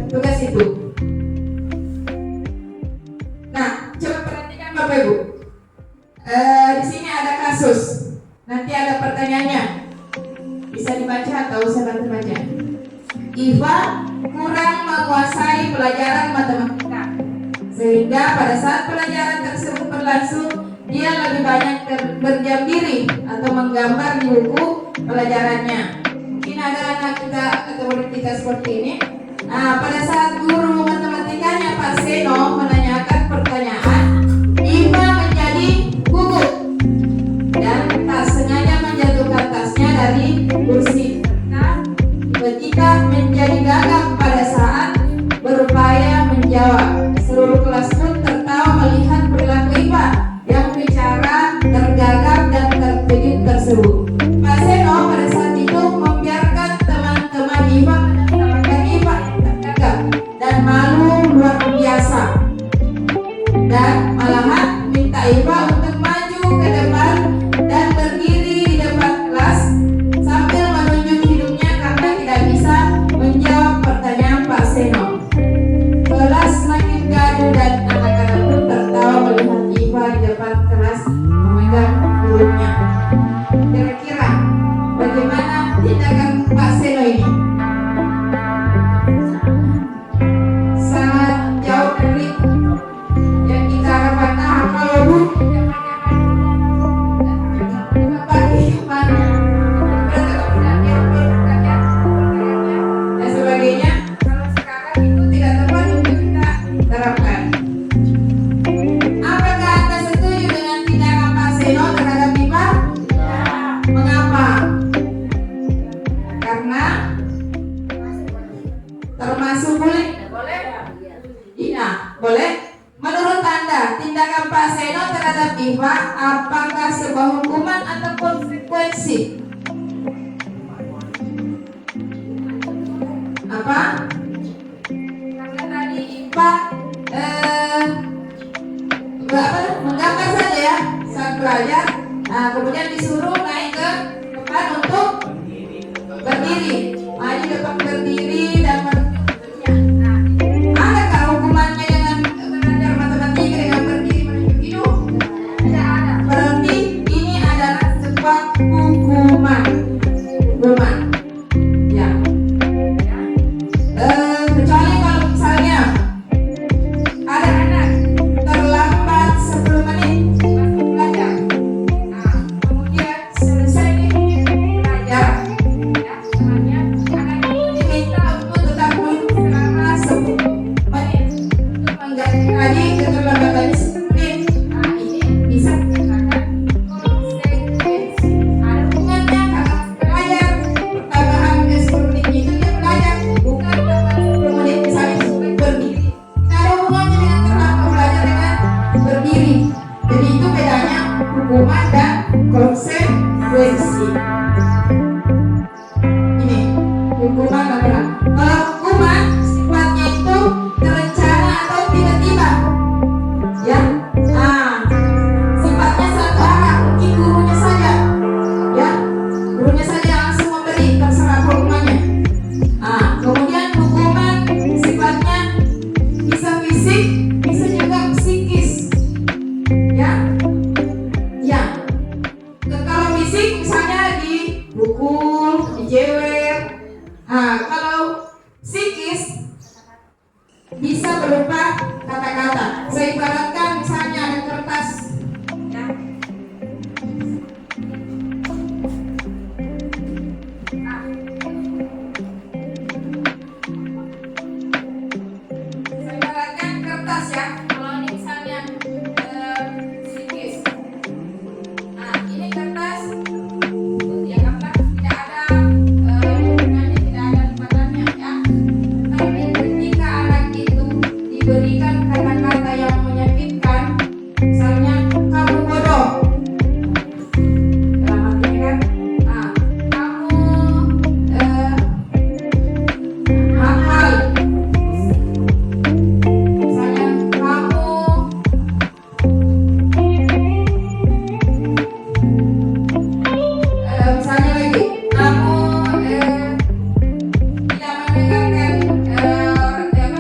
tugas itu. Nah, coba perhatikan Bapak Ibu. Di sini ada kasus. Nanti ada pertanyaannya. Bisa dibaca atau saya bantu baca. Iva kurang menguasai pelajaran matematika, sehingga pada saat pelajaran tersebut berlangsung dia lebih banyak berdiam diri atau menggambar di buku pelajarannya. Mungkin ada anak kita atau murid kita seperti ini. Nah, pada saat guru matematikanya Pak Seno menanyakan pertanyaan, Iva menjadi gugup dan tak sengaja menjatuhkan tasnya dari kursi. Ketika menjadi gagap pada saat berupaya menjawab. Seluruh kelas pun tertawa melihat perilaku Iva yang bicara tergagap dan terkejut tersebut. Pak Seno pada saat itu membiarkan teman-teman Iva menertawakan Iva yang tergagap dan malu luar biasa, dan malahan minta Iva untuk maju ke depan dan berdiri di depan kelas sambil menunjuk hidungnya karena tidak bisa menjawab pertanyaan Pak Seno. Kelas semakin gaduh dan anak-anak pun tertawa melihat Iva di depan kelas memegang hidungnya. Kira-kira bagaimana tindakan Pak Seno ini? Sangat jauh dari yang kita harapkan. Nah, kalau Bu Bapak gimana? Dan sebagainya. Kalau sekarang itu tidak tepat untuk kita terapkan. Apakah Anda setuju dengan tindakan Pak Seno terhadap Iva? Mengapa? Karena termasuk boleh? Iya, boleh. Menurut Anda, tindakan Pak Seno terhadap Iva apakah sebuah hukuman atau konsekuensi? Apa? Karena tadi Iva menggambar saja ya, saat belajar. Nah, kemudian disuruh naik ke depan untuk berdiri, maju depan berdiri dan menunjuknya. Nah, adakah hukumannya dengan belajar matematika dengan berdiri menunjuk hidung? Tidak ada. Berarti ini adalah sebuah hukuman. Ya. Kecuali kalau misalnya ada anak terlambat 10 menit masuk belajar. Nah, kemudian selesai nih belajar, ya, semuanya anak itu diminta untuk Nah, kalau psikis bisa berupa kata-kata. Saya ibaratkan misalnya ada kertas, ya. Saya ibaratkan kertas ya. Kalau ini misalnya psikis. Nah, ini kertas. Ya, kertas tidak ada hubungannya, tidak ada lipatannya ya. Tapi ketika anak itu diberikan kata-kata yang menyakitkan, misalnya kamu bodoh, dalam artinya kan, nah, kamu mahal, misalnya kamu misalnya lagi kamu tidak mendengarkan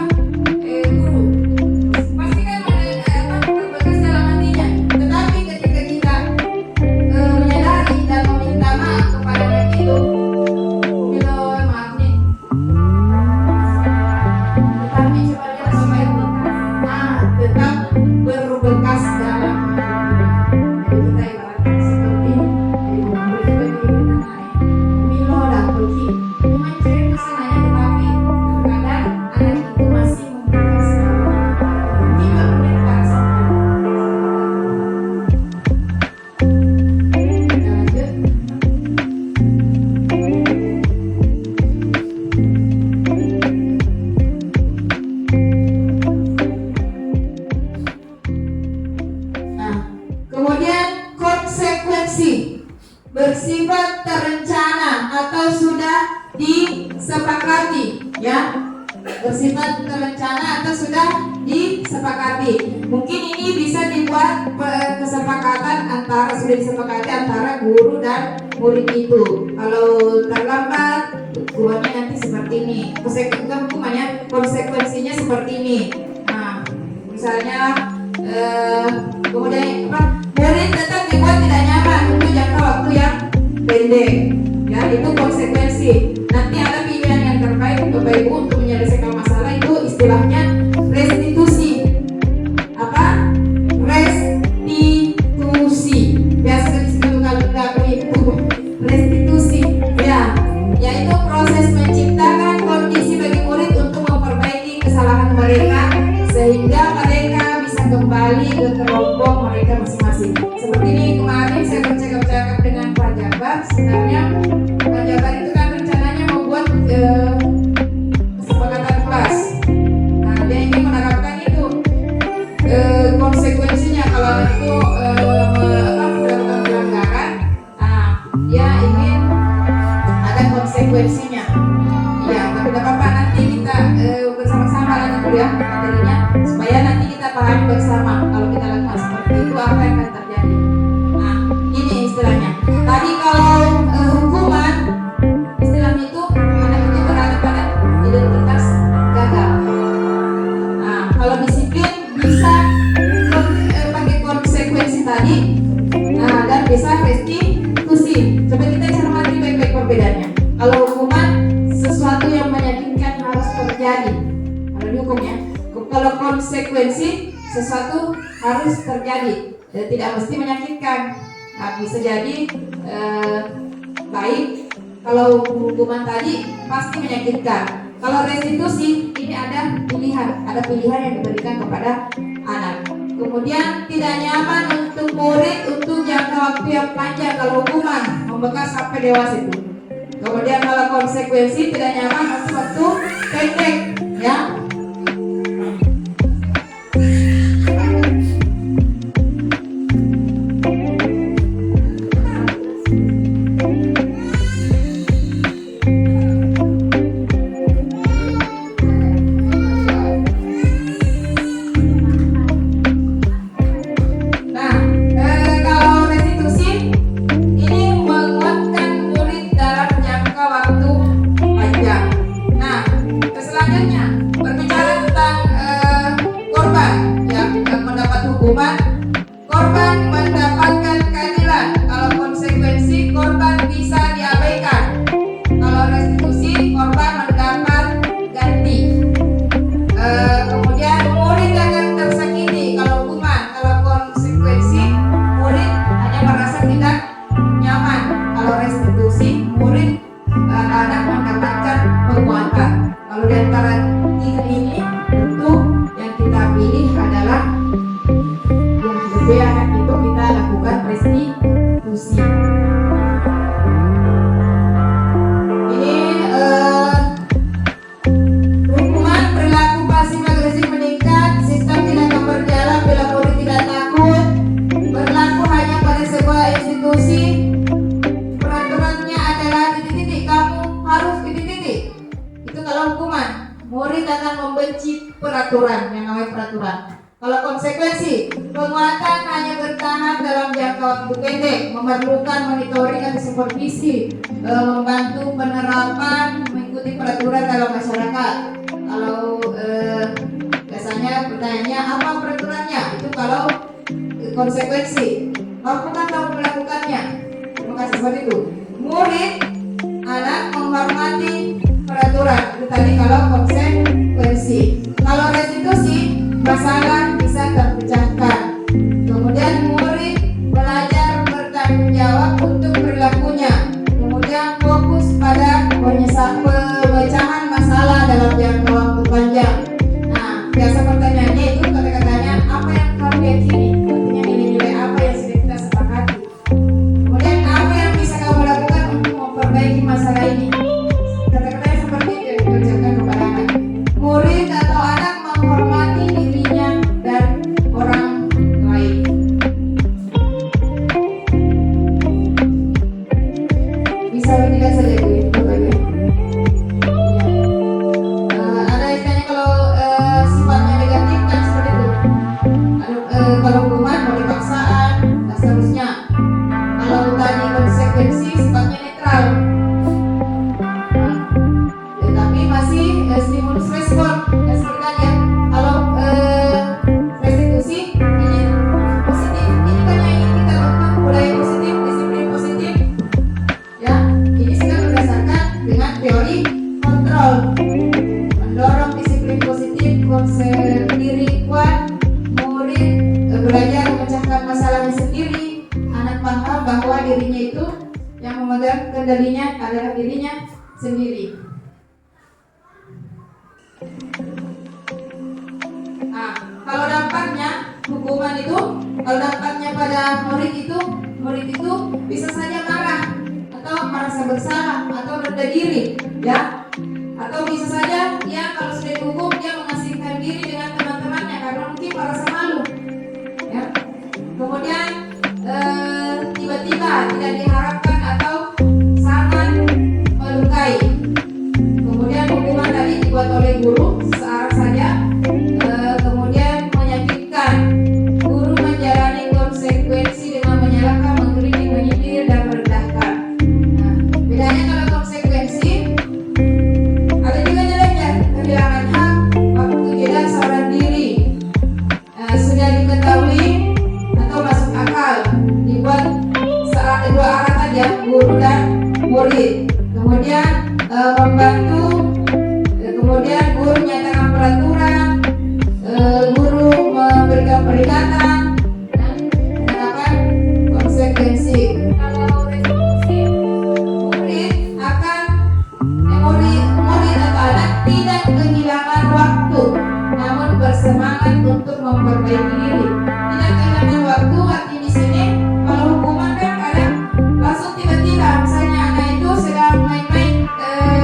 guru, pasti kan terbekas dalam hatinya. Tetapi ketika kita menyadari dan meminta maaf kepada anak itu, maaf nih, tetapi coba lihat sama itu, tetap berbekas dalam hati. Jadi kita ibaratkan seperti Milo dan Puji, memang cewek masalahnya, tetapi terkadang anak itu masih membekas dalam hati. Tidak mendengar sama. Kita lanjut. Nah, kemudian konsekuensi bersifat terencana atau sudah disepakati, ya. Bersifat terencana atau sudah disepakati. Mungkin ini bisa dibuat kesepakatan antara, sudah disepakati antara guru dan murid itu. Kalau terlambat, hukumannya nanti seperti ini. Konsekuensinya seperti ini. Nah, misalnya kemudian murid tetap dibuat tidak nyaman untuk jangka waktu yang pendek, ya, itu konsekuensi. Nanti ada pilihan yang terbaik untuk Bapak Ibu untuk menyelesaikan masalah, itu istilahnya restitusi. Apa? Restitusi. Biasa disebut kalau itu restitusi, ya, yaitu proses menciptakan kondisi bagi murid untuk memperbaiki kesalahan mereka sehingga mereka bisa kembali ke kelompok mereka masing-masing. Seperti ini kemarin saya bercakap-cakap dengan Pak Jabar. Sebenarnya Pak Jabar itu kan rencananya membuat kesepakatan kelas. Nah, dia ingin menerapkan itu konsekuensinya kalau itu melakukan pelanggaran. Nah, dia ingin ada konsekuensinya. Ya, tapi tidak apa-apa, nanti kita bersama-sama lah dulu ya materinya, supaya nanti kita pahami bersama kalau kita lakukan seperti itu apa yang akan terjadi. Nah, ini istilahnya. Tadi kalau hukuman, istilahnya itu anak itu berada pada identitas gagal. Nah, kalau disiplin bisa pakai konsekuensi tadi, dan bisa restitusi. Coba kita cermati baik-baik perbedaannya. Kalau hukuman, sesuatu yang menyakitkan harus terjadi. Kalau dihukum ya. Kalau konsekuensi, sesuatu harus terjadi, tidak mesti menyakitkan. Nah, bisa jadi baik. Kalau hukuman tadi pasti menyakitkan. Kalau restitusi, ini ada pilihan yang diberikan kepada anak. Kemudian tidak nyaman untuk murid untuk jangka waktu yang panjang kalau hukuman membekas sampai dewasa itu. Kemudian kalau konsekuensi tidak nyaman untuk waktu pendek, ya. Selanjutnya di antara tiga ini tentu yang kita pilih adalah yang lebih anak itu kita lakukan restitusi. Ini hukuman perilaku pasif agresif meningkat, sistem tidak akan berjalan bila murid tidak takut, berlaku hanya pada sebuah institusi, peraturannya adalah titik-titik, kamu harus titik-titik. Itu kalau hukuman, murid akan membenci peraturan, yang namanya peraturan. Kalau konsekuensi, penguatan hanya bertahan dalam jangka waktu pendek, memerlukan monitoring atau supervisi, membantu penerapan mengikuti peraturan dalam masyarakat. Kalau biasanya pertanyaannya apa peraturannya? Itu kalau konsekuensi, maupun kamu melakukannya. Terima kasih seperti itu. Murid, anak menghormati peraturan. Itu tadi kalau konsekuensi. Kalau restitusi, masalah bisa terpecahkan. Kemudian murid belajar bertanggung jawab untuk perilakunya. Kemudian fokus pada pemecahan masalah dalam jangka waktu panjang. Nah, biasa pertanyaannya itu kata-katanya apa yang kamu yakini? Artinya nilai-nilai apa yang sudah kita sepakati. Kemudian apa yang bisa kamu lakukan untuk memperbaiki masalah ini? Kata-katanya seperti itu yang diucapkan kepada anak. Murid atau anak menghormati dirinya dan orang lain. Bisa tidak saja Bu, Bapak Ibu. Ada yang tanya kalau sifatnya negatif kan seperti itu. Kalau hukuman boleh paksaan dan seterusnya. Kalau tadi konsekuensi sifatnya netral. Tapi masih stimulus respon. Ya, seperti tadi ya. Kalau restitusi ini positif. Ini kan yang ingin kita bentuk budaya positif, disiplin positif. Ya, ini sudah berdasarkan dengan teori kontrol. Mendorong disiplin positif, konsep diri kuat, murid belajar memecahkan masalahnya sendiri, anak paham bahwa dirinya itu yang memegang kendalinya adalah dirinya sendiri. Nah, kalau dampaknya hukuman itu, kalau dampaknya pada murid itu bisa saja marah atau merasa bersalah atau rendah diri, ya. Atau bisa saja dia kalau sudah dihukum dia mengasingkan diri dengan teman-temannya karena mungkin merasa malu, ya. Kemudian tiba-tiba tidak diharapkan atau sangat melukai. Kemudian hukuman tadi dibuat oleh guru searah saja, kemudian menyakitkan. Guru menjalani konsekuensi dengan menyalahkan, mengkritik, menyindir dan merendahkan. Nah, bedanya kalau konsekuensi ada juga jeleknya, kehilangan hak, waktu jeda seorang diri. Sudah diketahui atau masuk akal, dibuat dua arah saja, guru dan murid. Kemudian membantu, kemudian guru menyatakan peraturan, guru memberikan peringatan dan menerapkan konsekuensi. Kalau restitusi, murid atau anak tidak kehilangan waktu, namun bersemangat untuk memperbaiki diri. Tidak kehilangan waktu arti di sini. Kalau hukuman kan kadang langsung tiba-tiba, misalnya anak itu sedang main-main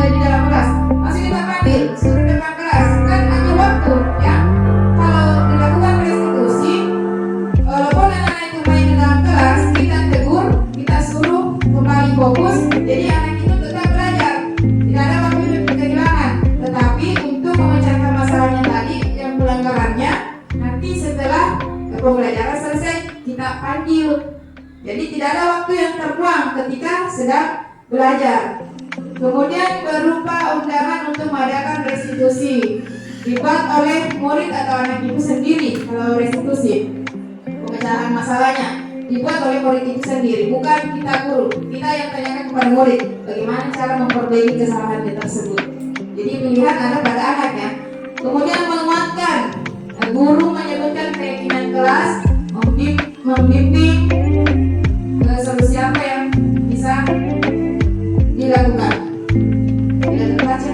di dalam kelas, masih kita panggil suruh depan kelas, kan hanya waktu, ya. Kalau dilakukan restitusi, walaupun anak itu main di dalam kelas, kita tegur, kita suruh kembali fokus, jadi anak itu tetap belajar, tidak ada waktu yang kehilangan. Tetapi untuk memecahkan masalahnya tadi yang pelanggarannya, nanti setelah pembelajaran selesai kita panggil. Jadi tidak ada waktu yang terbuang ketika sedang belajar. Kemudian berupa undangan untuk mengadakan restitusi, dibuat oleh murid atau anak itu sendiri. Kalau restitusi, pemecahan masalahnya dibuat oleh murid itu sendiri, bukan kita guru. Kita yang tanyakan kepada murid bagaimana cara memperbaiki kesalahannya tersebut. Jadi pilihan ada pada anaknya. Kemudian menguatkan, guru menyebutkan keyakinan kelas, membimbing solusi apa yang bisa dilakukan. Tidak terbaca.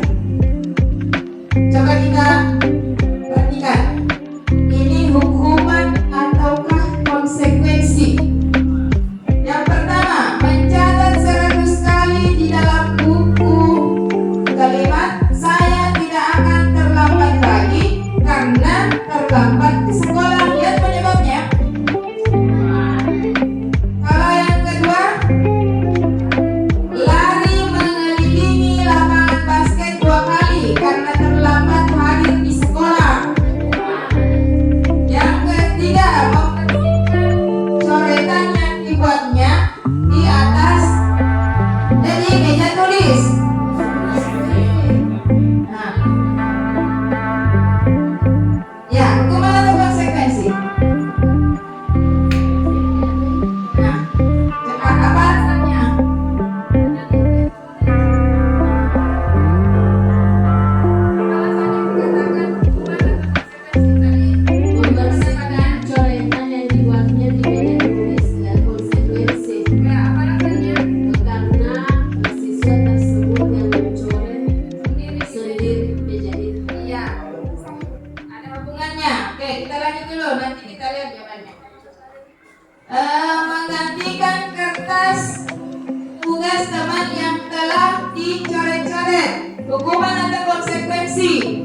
tugas teman yang telah dicoret-coret. Hukuman atau konsekuensi?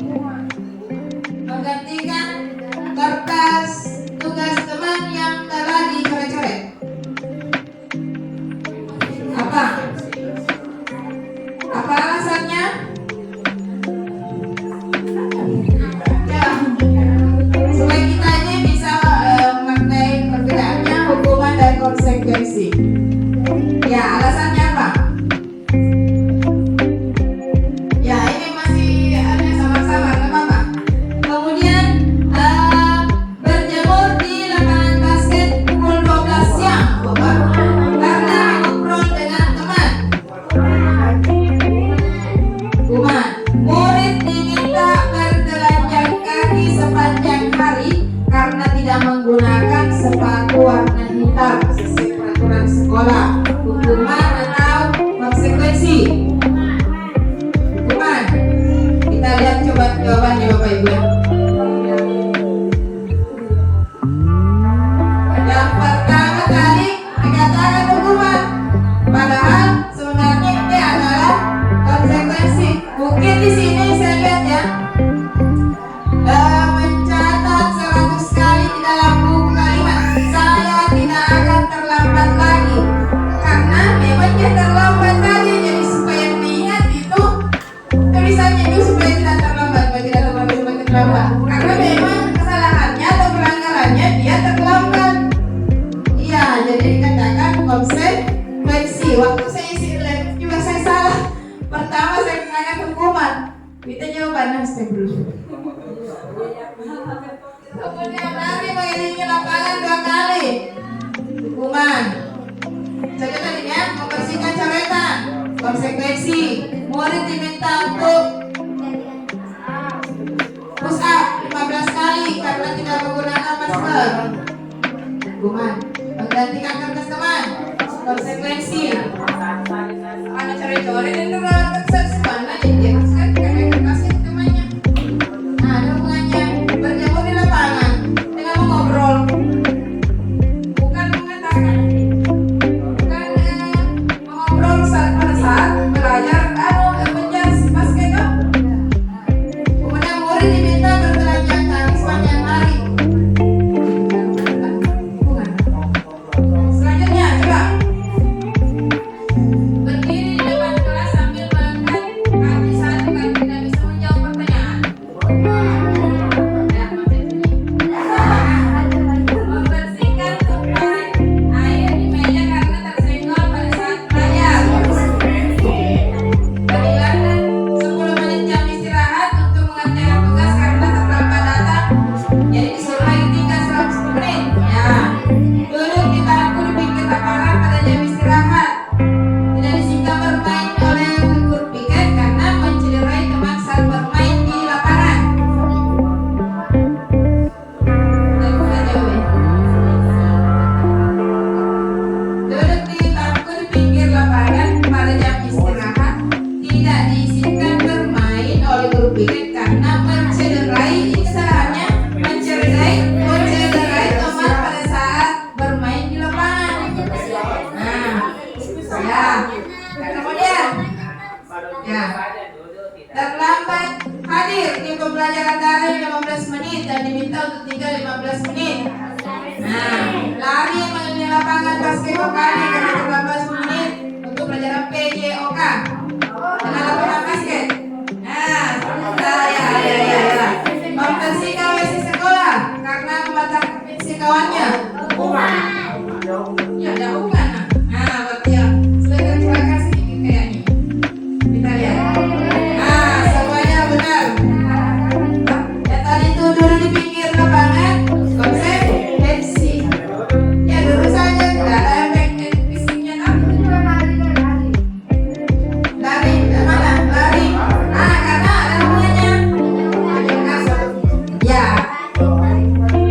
Menggantikan kertas tugas teman yang telah dicoret-coret. Apa? Apa alasannya? Ya, supaya kita ini bisa mengenai perbedaannya hukuman dan konsekuensi. Ya, alasannya apa? Ya, ini masih ada sama-sama, nggak apa-apa. Kemudian berjemur di lapangan basket pukul 12 siang, Bapak, karena ngobrol dengan teman. Hukuman, murid diminta bertelanjang kaki sepanjang hari karena tidak menggunakan sepatu warna hitam sesuai peraturan sekolah. Hukuman atau konsekuensi? Hukuman. Kita lihat coba jawabannya Bapak Ibu. Yang pertama kali dikatakan hukuman, padahal sebenarnya ini adalah konsekuensi. Mungkin di sini saya lihat ya, mencatat 100 kali di dalam buku kalimat saya tidak akan terlambat lagi, karena memang dia terlambat tadi. Jadi supaya mengingat itu tulisannya itu supaya tidak terlambat, karena memang kesalahannya atau pelanggarannya dia terlambat. Iya, jadi dikatakan konsekuensi. Waktu saya isi lab juga saya salah. Pertama saya katakan hukuman, kita jawabannya astagfirullah. Kemudian lari mengelilingi lapangan 2 kali. Hukuman. Saja tadinya membersihkan coretan. Konsekuensi, murid diminta untuk push up 15 kali karena tidak menggunakan masker. Hukuman, menggantikan kertas teman. Konsekuensi, mana coret-coret itu kertas mana dia kan karena kertasnya temannya. Nah, ada hubungannya berjemur di lapangan dengan mengobrol, bukan mengatakan, bukan mengobrol pada saat belajar menjas basket itu. Kemudian murid diminta bertelanjang kaki sepanjang hari. Bukan. Selanjutnya coba berdiri di depan kelas sambil mengangkat kaki satu kali tidak bisa menjawab pertanyaan. Membersihkan tumpahan air di meja karena tersenggol pada saat belajar. Menghilangkan 10 menit jam istirahat untuk mengerjakan tugas karena terlambat datang. Jadi disuruh lagi tinggal 110 menit. Ya. Duduk di bangku di pinggir lapangan pada jam istirahat. Tidak disingkat bermain oleh guru piket karena mencederai teman saat bermain di lapangan. Dan kita jawab. Duduk di bangku di pinggir lapangan pada jam istirahat. Tidak diizinkan bermain oleh guru piket karena mencederai, ini kesalahannya, mencederai teman pada saat bermain di lapangan. Nah, ya. Kemudian, ya, terlambat hadir di pembelajaran daring 15 menit dan diminta untuk tinggal 15 menit. Nah, lari mengelilingi lapangan basket 2 kali karena terlambat 10 menit untuk pelajaran PJOK dengan lapangan basket. Nah, ya. Membersihkan WC sekolah karena membatalkan fisikawannya. Ya, ada hubungan. Nah, berarti ya, silakan sedikit kayaknya. Kita lihat. Nah, semuanya benar. Ya, tadi itu duduk di pinggir lapangan, konsekuensi. Ya, duduk saja, tidak ada efek fisiknya. Lari, mana? Lari. Karena ada hubungannya.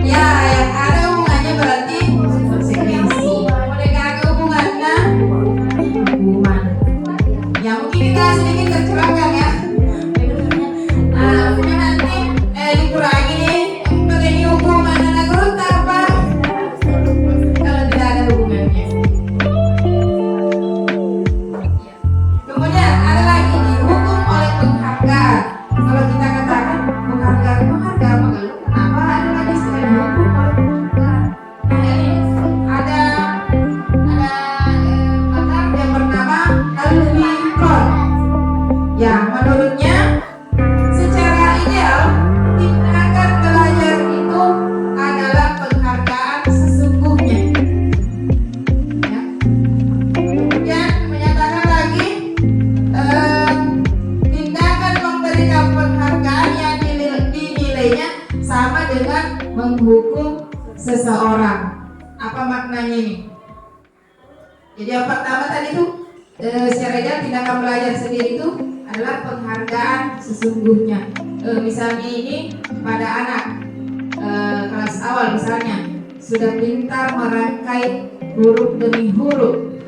Ya, yang ada hubungannya dengan menghukum seseorang. Apa maknanya ini? Jadi yang pertama tadi itu secara ideal tindakan belajar sendiri itu adalah penghargaan sesungguhnya. Misalnya ini pada anak kelas awal misalnya sudah pintar merangkai huruf demi huruf,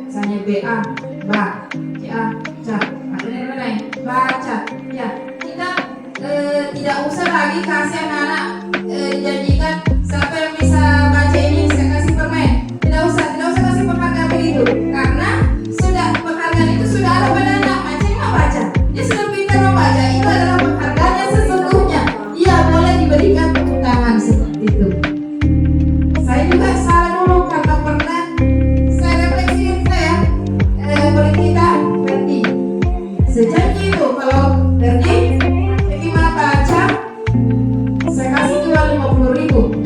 misalnya BA, ba, CA, ca, artinya mana ya? Baca. Ya, kita tidak usah lagi kasih anak-anak janjikan siapa yang bisa baca ini saya kasih permen. Tidak usah kasih penghargaan begitu, karena sudah penghargaan itu sudah ada pada anak. Macam baca, dia sudah pintar membaca, itu adalah penghargaannya sesungguhnya. Ia boleh diberikan tepuk tangan seperti itu. Saya juga salah dulu karena pernah saya refleksi saya boleh kita berhenti. Sejanji itu kalau berhenti gimana baca, saya kasih jual 50.000.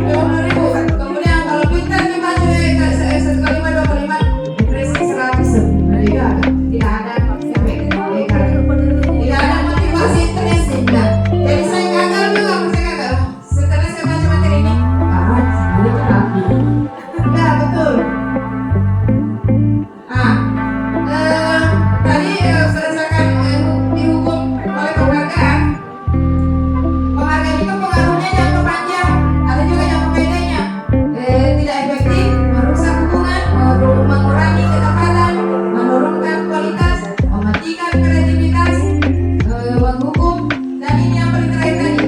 50.000. Kemudian kalau pintar dibaca 1 kali 25 depresi 100. Nah, tidak ada motivasi intrinsi. Nah, jadi saya gagal juga, saya gagal. Setelah saya baca materi ini, ya betul. Tadi berdasarkan dihukum oleh penghargaan. Penghargaan itu pengaruhnya jangka panjang, ada juga jangka pendeknya. Tidak efektif, merusak hubungan, mengurangi kedekatan, menurunkan kualitas, mematikan kreativitas, menghukum, dan ini yang paling terakhir tadi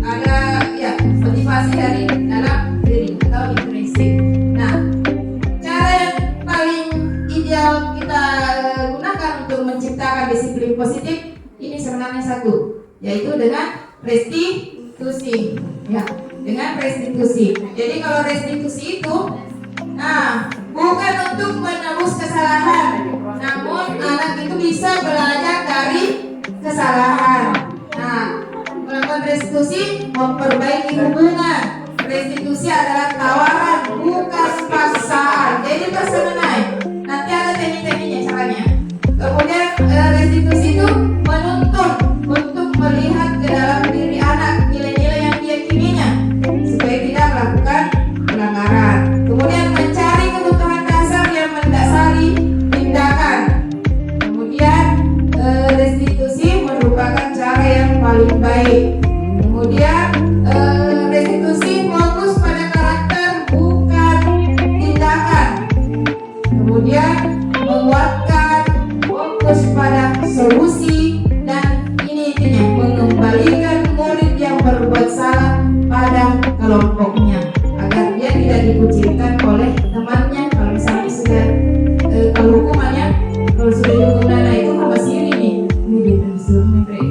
ada ya motivasi dari dalam diri atau intrinsik. Nah, cara yang paling ideal kita gunakan untuk menciptakan disiplin positif ini sebenarnya satu, yaitu dengan restitusi. Ya, dengan restitusi. Jadi kalau restitusi itu, bukan untuk menebus kesalahan, namun anak itu bisa belajar dari kesalahan. Melakukan restitusi memperbaiki hubungan. Restitusi adalah tawaran, bukan paksaan. Jadi tersenai. Nanti ada teknik-tekniknya caranya. Kemudian restitusi itu menuntun untuk melihat ke dalam diri anak nilai-nilai yang diyakininya supaya tidak melakukan pelanggaran. Kemudian mencari kebutuhan dasar yang mendasari tindakan. Kemudian restitusi merupakan cara yang paling baik. Kemudian restitusi fokus pada karakter bukan tindakan. Kemudian menguatkan fokus pada solusi, dan ini intinya mengembalikan murid yang berbuat salah pada kelompoknya agar dia tidak dikucilkan oleh temannya. Kalau misalnya sudah kalau hukumannya kalau sudah dihukum Nana itu masih ini dia disuruh memberi.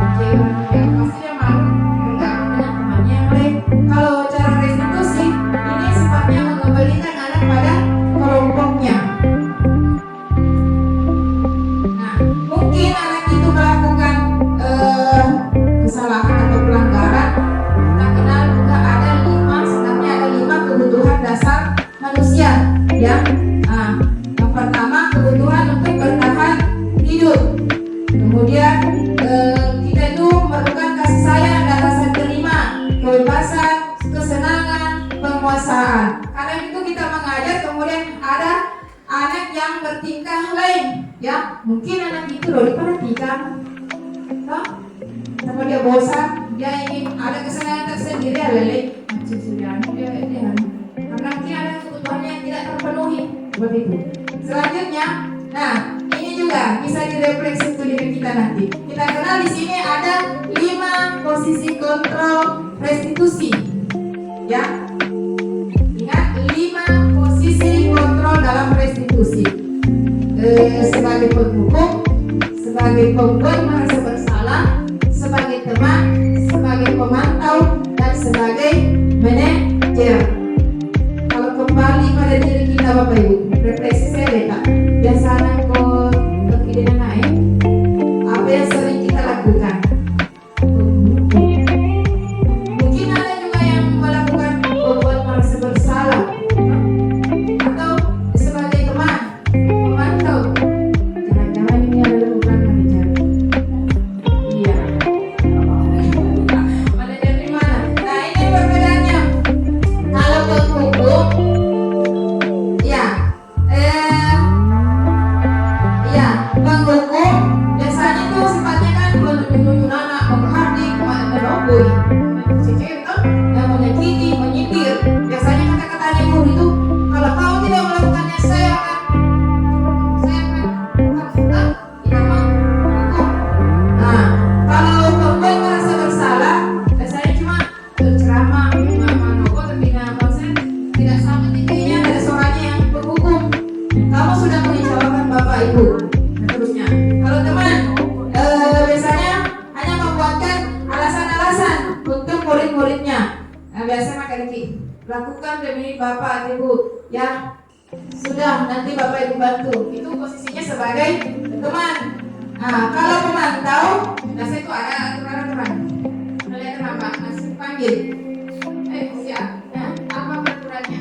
Pasti dia malu enggak punya temannya yang lain. Kalau cara restitusi ini sifatnya mengembalikan anak pada kelompoknya. Nah, mungkin anak itu melakukan kesalahan atau pelanggaran. Kita kenal juga ada 5, sebenarnya ada 5 kebutuhan dasar manusia, ya. Yang pertama kebutuhan untuk bertahan hidup. Kemudian kita itu memerlukan kasih sayang dan rasa terima, kebebasan, kesenangan, penguasaan. Karena itu kita mengajar, kemudian ada anak yang bertingkah lain, ya. Mungkin anak itu loh diperhatikan, sama dia bosan, dia ingin ada kesenangan tersendiri, lele macam sudah dia karena mungkin ada kebutuhannya yang tidak terpenuhi seperti itu. Selanjutnya, ini juga bisa direfleksi untuk diri kita nanti. Kita kenal di sini ada 5 posisi kontrol restitusi, ya. Ingat 5 posisi kontrol dalam restitusi. Sebagai penghukum, sebagai pembuat merasa bersalah, sebagai teman, sebagai pemantau, dan sebagai manajer. Kalau kembali pada diri kita Bapak Ibu, refleksi saya letak biasanya kok kekidinan naik, apa yang sering kita lakukan? Mungkin ada juga yang melakukan membuat merasa bersalah, atau sebagai teman, pemantau. Jangan-jangan ini adalah bukan manajer. ibu. Nah, terusnya kalau teman biasanya hanya membuatkan alasan-alasan untuk murid-muridnya. Nah, biasanya maka lakukan demi bapak ibu yang sudah nanti bapak ibu bantu. Itu posisinya sebagai teman. Nah, kalau pemantau, biasanya itu ada aturan-aturan. Kalian kenapa? Masih panggil. Siap. Nah, apa peraturannya?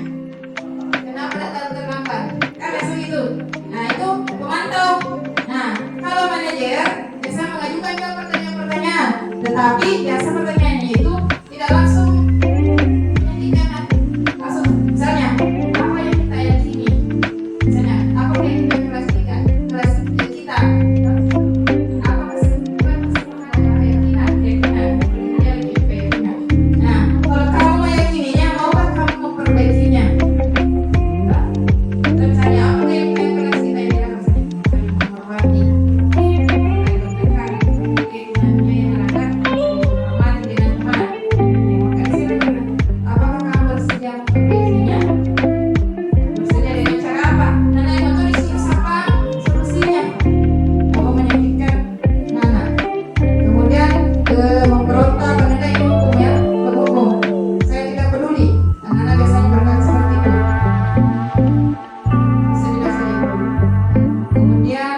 Kenapa datang terlambat? Kan biasa gitu. Nah, itu pemantau. Nah, kalau manajer biasa mengajukan ke pertanyaan-pertanyaan, tetapi biasa pertanyaannya itu tidak langsung menyampaikan langsung. Misalnya, apa yang kita yakini? Misalnya, apa yang kita kelas kita? Apa keyakinan? Nah, kalau kamu meyakininya, maukah kamu memperbaikinya? Misalnya, apa yang kelas kita ini harus menghormati? Apakah kamu bersedia memperbaikinya? Bersedia dengan cara apa? Nana yang mau disuruh apa? Solusinya mau menyakitkan Nana. Kemudian memberontak mengenai hukum ya, berhukum. Saya tidak peduli. Dan Nana biasanya berkata seperti itu. Bisa tidak saja peduli. Kemudian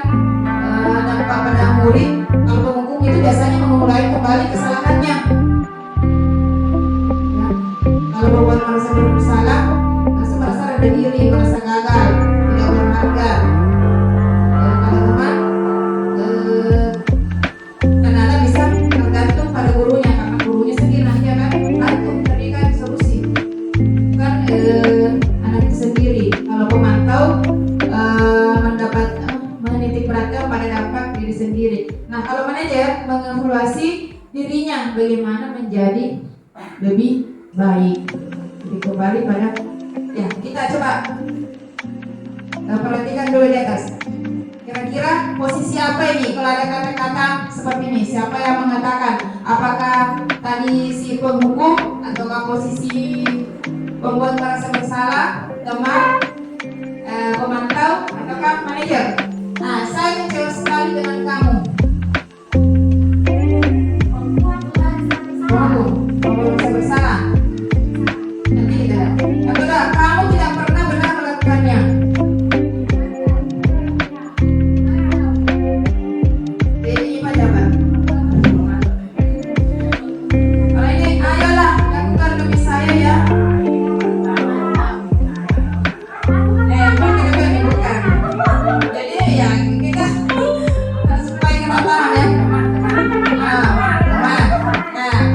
dampak pada murid, kalau penghukum itu biasanya mengulangi kembali kesalahannya. Ya. Kalau berbuat merasa bersalah, merasa rendah diri, merasa gagal, tidak berharga. Kalau teman, dan Anda bisa tergantung pada gurunya karena gurunya sendiri nanti akan bantu memberikan solusi, bukan anak itu sendiri. Kalau pemantau mendapat menitik beratkan pada dampak diri sendiri. Nah, kalau manajer mengevaluasi dirinya bagaimana menjadi lebih baik. Jadi kembali pada ya kita coba perhatikan dulu di atas. Kira-kira posisi apa ini kalau ada kata-kata seperti ini? Siapa yang mengatakan? Apakah tadi si penghukum ataukah posisi pembuat merasa bersalah, teman, pemantau, ataukah manajer? Nah, saya kecewa sekali dengan kamu. Penghukum, pembuat merasa bersalah. Nanti kita lihat. Ataukah kamu tidak pernah benar melakukannya? Ini Pak Jabat. Kalau ini, ayolah lakukan demi saya ya. Bukan. Jadi ya kita supaya kita paham ya. Nah,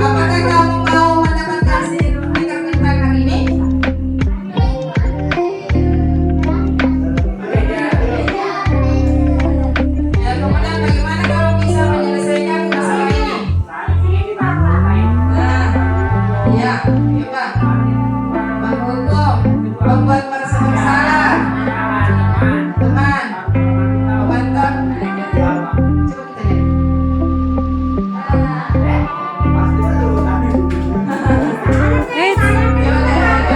apakah kamu mau mendapatkan stiker tentang hari ini? Ya, kemudian bagaimana kamu bisa menyelesaikan masalah ini? Ya, coba. Menghukum, membuat merasa bersalah, teman, pemantau. Coba kita lihat.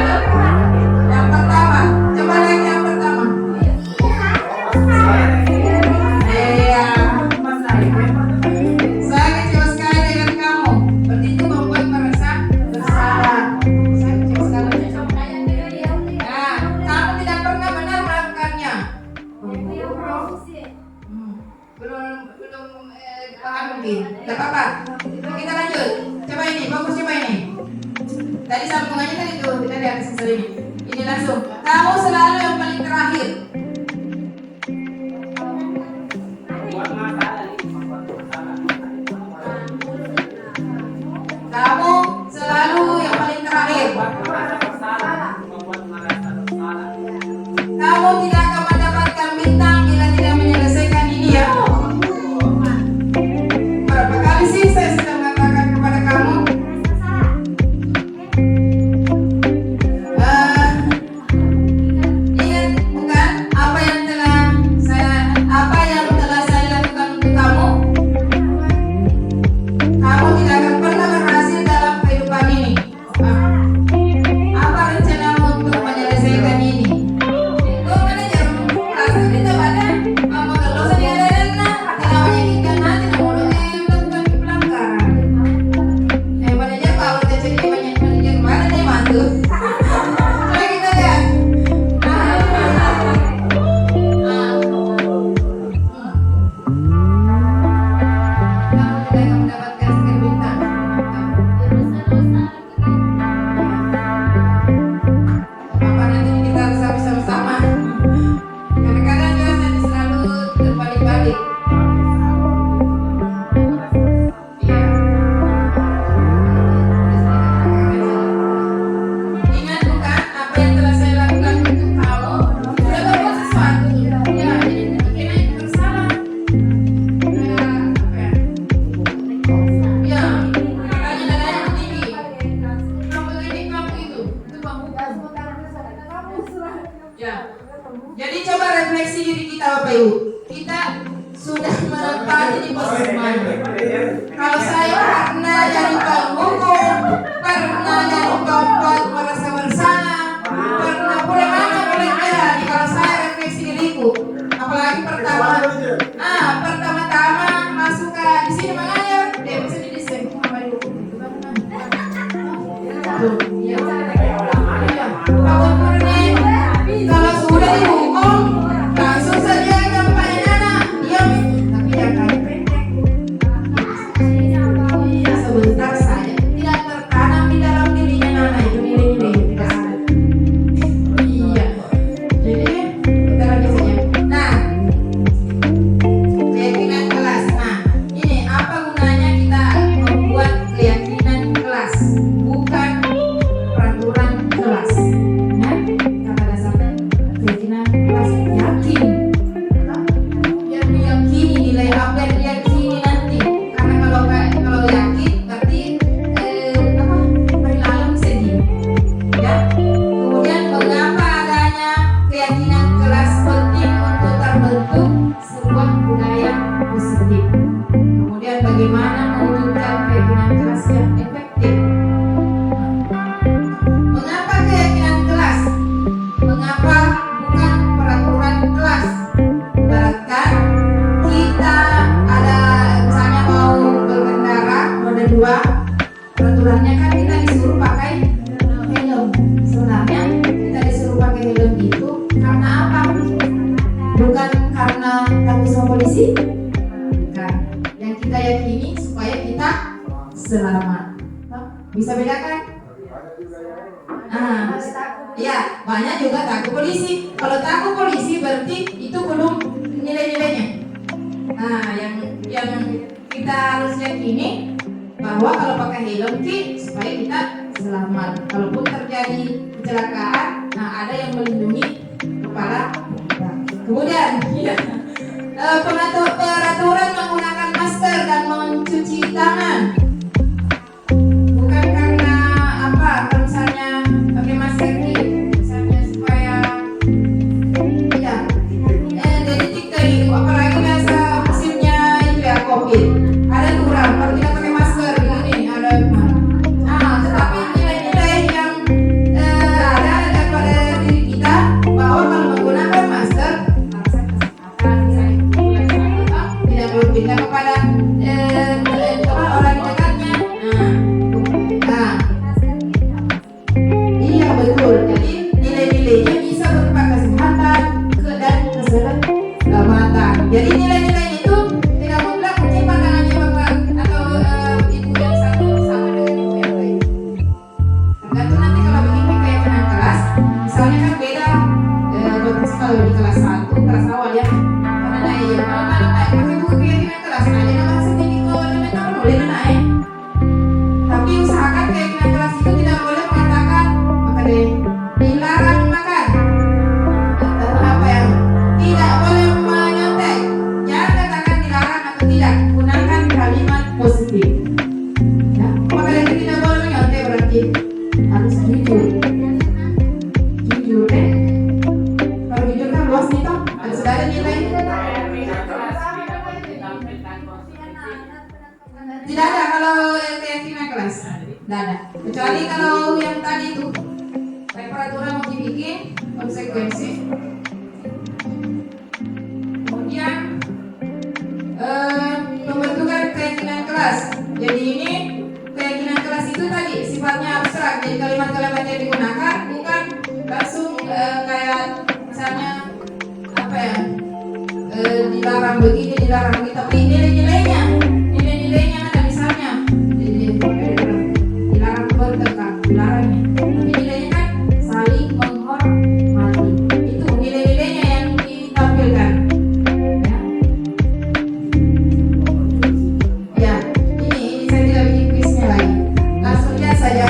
Yang pertama, coba lihat yang pertama. Iya. Saya kecewa sekali dengan kamu. Berarti itu membuat merasa bersalah. Saya kecewa sekali. Nah, kamu tidak pernah benar melakukannya. Belum paham mungkin. Tidak apa-apa. Kita lanjut. Coba ini, fokus coba ini. Tadi sambungannya tadi tuh kita lihat sensor ini. Ini langsung. Kamu selalu yang paling terakhir. Kamu selalu yang paling terakhir. Kamu tidak akan mendapatkan bintang bila tidak menyelesaikan ini ya. Berapa kali sih saya sudah mengatakan kepada kamu? Ingat bukan? Ibu, kita sudah menempati di posisi mana? Kalau saya pernah jadi penghukum, pernah jadi pembuat merasa bersama, pernah boleh mana boleh jadi. Kalau saya refleksi diriku, apalagi pertama-tama masuk ke di sini makanya dia bisa didesain sama Ibu. Tuh, ya. Bangun purni, kalau sudah dihukum langsung saja kampanye anak diam, tapi jangan pendek. Sebentar saja tidak tertanam di dalam dirinya Nana itu nilai-nilai tidak ada. Iya, jadi kita lanjut saja. Nah, keyakinan kelas. Nah, ini apa gunanya kita membuat keyakinan kelas, bukan peraturan kelas. Nah, kata dasar keyakinan kelas yakin. Biar meyakini nilai apa yang diyakini nanti. Karena kalau yakin berarti perilaku sedih. Ya. Kemudian mengapa adanya keyakinan kelas penting untuk terbentuk sebuah budaya positif. Kemudian bagaimana mewujudkan keyakinan kelas yang efektif. Mengapa keyakinan kelas? Mengapa bukan peraturan kelas? Ibaratkan kita ada misalnya mau berkendara roda 2, peraturannya kan kita disuruh pakai helm. Sebenarnya kita disuruh pakai helm itu karena apa? Bukan karena takut sama polisi? Bukan. Yang kita yakini supaya kita selamat. Bisa bedakan? Ya, banyak juga takut polisi. Kalau takut polisi berarti itu belum nilai-nilainya. Nah, yang kita harus yakini bahwa kalau pakai helm supaya kita selamat. Kalaupun terjadi kecelakaan, nah ada yang melindungi kepala kita. Kemudian, peraturan menggunakan masker dan mencuci tangan. Bukan karena apa, kalau misalnya pakai masker misalnya supaya dari TikTok itu, apalagi biasa musimnya itu ya COVID, ada kurang kalau tidak pakai masker ini ada tetapi nilai-nilai yang ada pada diri kita bahwa kalau menggunakan masker tidak berpindah kepada orang di dekatnya. Iya betul. Jadi nilai-nilainya bisa berupa kesehatan dan keselamatan. Jadi nilai-nilainya itu tidak mutlak mungkin pandangannya bapak atau ibu yang satu sama dengan ibu yang lain. Tergantung nanti kalau begini keyakinan kelas, misalnya kan beda. Kalau di kelas 1, kelas awal ya, karena naik pakai buku keyakinan kelas, nah jadi bahasa tinggi ke elemental boleh naik. Tapi usahakan keyakinan kelas itu tidak boleh mengatakan dilarang makan atau apa yang tidak boleh menyontek. Jangan katakan dilarang atau tidak, gunakan kalimat positif. Ya, maka yang tidak boleh menyontek berarti harus jujur. Jujur kalau jujur kan luas nih toh, sudah ada nilai. Tidak ada kalau keyakinan kelas, tidak ada. Kecuali kalau yang tadi itu peraturan mau dibikin konsekuensi. Kemudian pembentukan keyakinan kelas. Jadi ini keyakinan kelas itu tadi sifatnya abstrak. Jadi kalimat-kalimat yang digunakan bukan langsung kayak misalnya apa ya, dilarang begini, dilarang begitu, tapi nilai-nilainya ada misalnya dilarang bertengkar, dilarang ini, tapi nilainya kan saling menghormati. Itu nilai-nilainya yang ditampilkan. Ya, ini saya tidak bikin kuisnya lagi, langsung lihat saja.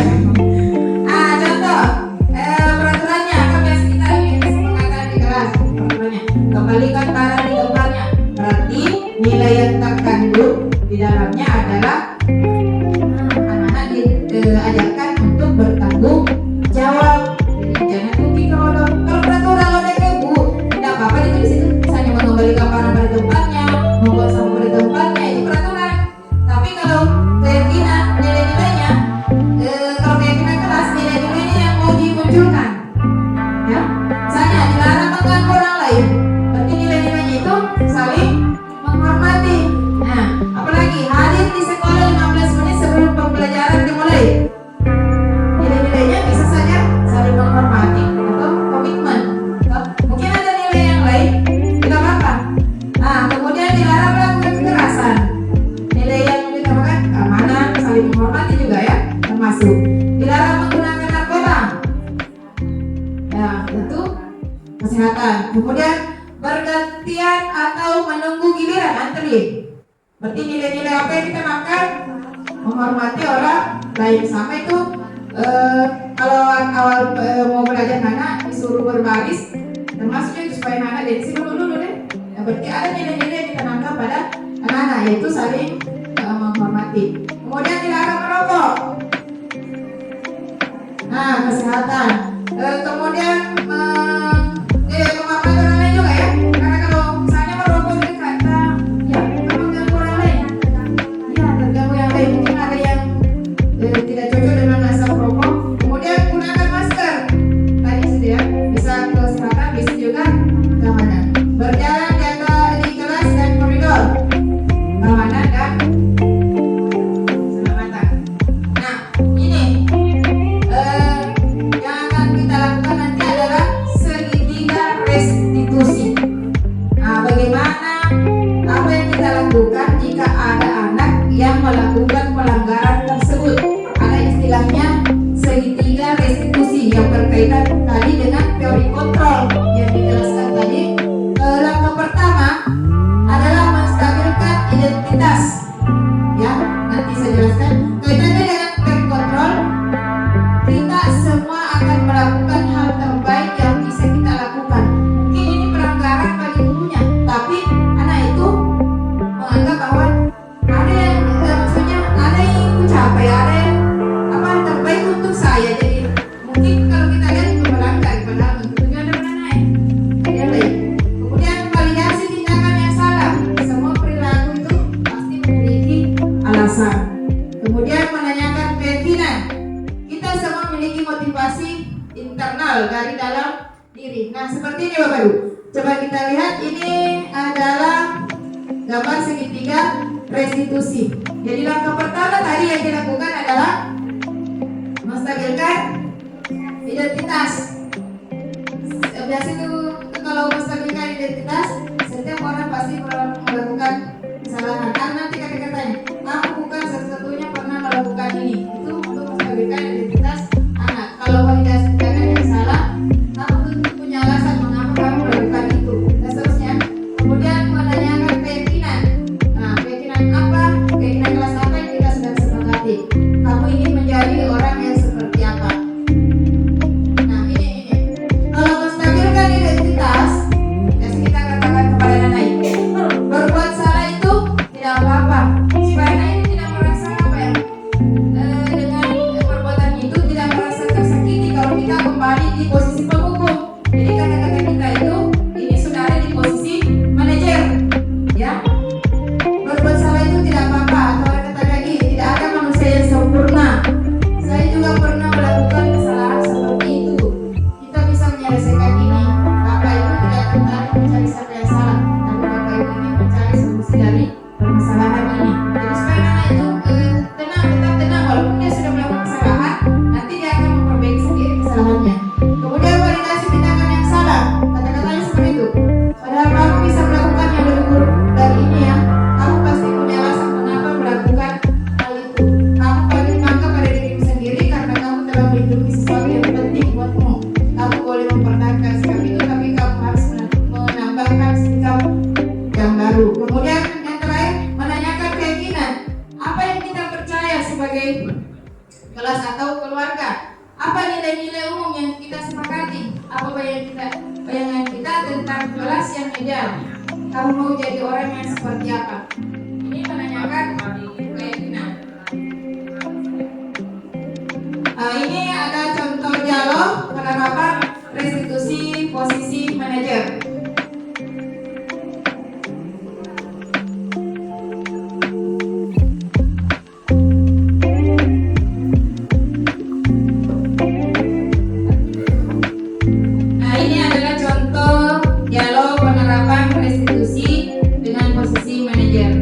Contoh peraturannya apa biasa kita kesepakatan di kelas. Peraturannya kembalikan barang di tempatnya. Berarti nilai yang terkandung di dalamnya adalah anak-anak diajarkan untuk bertanggung jawab. Jadi jangan mungkin kalau peraturan lo deh bu, tidak apa-apa ditulis itu misalnya mengembalikan Kemudian atau menunggu giliran antri. Berarti nilai-nilai apa yang ditanamkan? Menghormati orang lain. Sama itu kalau awal mau belajar anak disuruh berbaris, termasuknya itu supaya anak dari sini dulu deh. Ya, berarti ada nilai-nilai yang ditanamkan pada anak-anak, yaitu saling menghormati. Kemudian tidak akan merokok. Nah, kesehatan. Kemudian menghormati orang lain juga ya. Karena kalau misalnya merokok itu kata, ya mengganggu orang lain. Ya, terganggu yang lain. Mungkin ada yang tidak cocok dengan asap rokok. Kemudian gunakan masker. Tadi sudah ya, bisa kesehatan, bisa juga keamanan. Berjalan di kelas dan koridor, keamanan dan keselamatan. Nah, ini yang akan kita lakukan nanti adalah segitiga restitusi. Nah, bagaimana apa yang kita lakukan jika ada anak yang melakukan pelanggaran tersebut? Ada istilahnya segitiga restitusi yang berkaitan tadi dengan teori kontrol yang dijelaskan tadi. Langkah pertama adalah menstabilkan identitas. Ya, nanti saya jelaskan. Kaitannya dengan teori kontrol, kita semua akan melakukan hal terbaik yang bisa kita lakukan. Mungkin ini pelanggaran bagi gurunya, tapi anak itu menganggap bahwa ada yang maksudnya ada yang ingin mencapai, ada yang apa yang terbaik untuk saya. Jadi mungkin kalau kita lihat itu melanggar, padahal tentunya ada mana naik. Dia baik. Kemudian validasi tindakan yang salah. Semua perilaku itu pasti memiliki alasan. Kemudian menanyakan keyakinan. Kita semua memiliki motivasi internal dari dalam diri. Nah, seperti ini Bapak Ibu. Coba kita lihat, ini adalah gambar segitiga restitusi. Jadi langkah pertama tadi yang dilakukan adalah menstabilkan identitas. Biasa itu kalau menstabilkan identitas, setiap orang pasti melakukan kesalahan. Kan nanti kata-katanya, aku bukan satu-satunya pernah melakukan ini. Itu untuk menstabilkan identitas anak. Kalau validasi tindakan yang salah, kamu tentu punya alasan mengapa kamu melakukan itu, dan seterusnya. Kemudian menanyakan keyakinan. Nah, keyakinan apa? Keyakinan kelas apa yang kita sedang sepakati? Kamu ingin menjadi orang yang seperti apa? Nah, ini. Kalau menstabilkan identitas, biasa kita katakan kepada anak ini, berbuat salah itu tidak apa-apa. Supaya anak ini tidak merasa apa ya? Dengan perbuatan itu tidak merasa tersakiti kalau kita kembali di posisi penghukum. Jadi kata-kata kita itu ini sudah ada di posisi manajer, ya. Berbuat salah itu tidak apa-apa. Atau ada kata lagi, tidak ada manusia yang sempurna. Saya juga pernah melakukan kesalahan seperti itu. Kita bisa menyelesaikan ini. Bapak Ibu tidak tertarik mencari siapa yang salah, tapi Bapak Ibu ingin mencari solusi dari permasalahan ini. Jadi supaya anak itu tenang, tetap tenang walaupun dia sudah melakukan kesalahan, nanti dia akan memperbaiki sendiri kesalahannya. Kemudian validasi tindakan yang salah. Kata-katanya seperti itu. Padahal kamu bisa melakukan yang lebih buruk dari ini ya. Kamu pasti punya alasan mengapa melakukan hal itu. Kamu paling bangga pada dirimu sendiri karena kamu telah melindungi sesuatu yang penting buatmu. Kamu boleh mempertahankan sikap itu, tapi kamu harus menambahkan sikap yang baru. Kemudian yang terakhir, menanyakan keyakinan. Apa yang kita percaya sebagai kelas atau keluarga? Apa nilai-nilai umum yang kita sepakati? Apa bayangan kita tentang kelas yang ideal? Kamu mau jadi orang yang seperti apa? Ini menanyakan keyakinan. Ini ada contoh dialog penerapan restitusi posisi manajer. Nah, ini adalah contoh dialog penerapan restitusi dengan posisi manajer.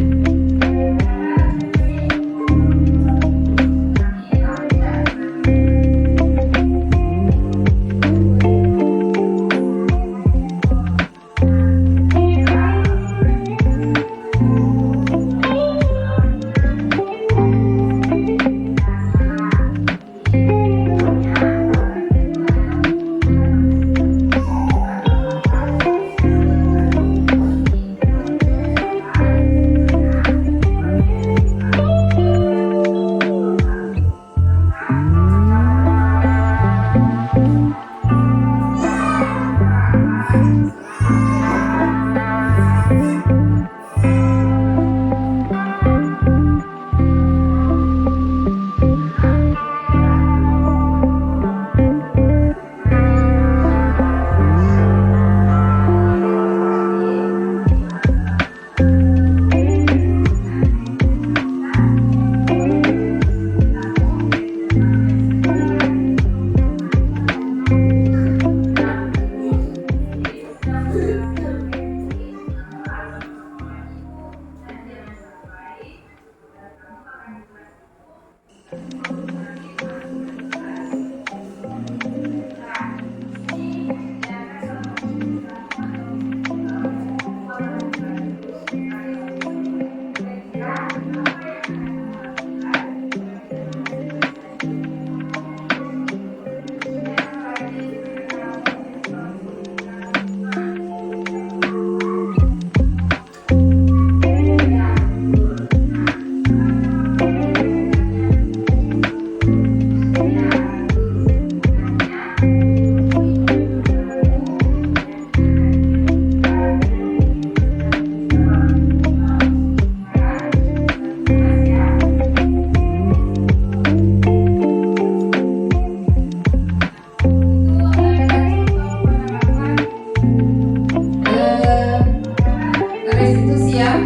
usia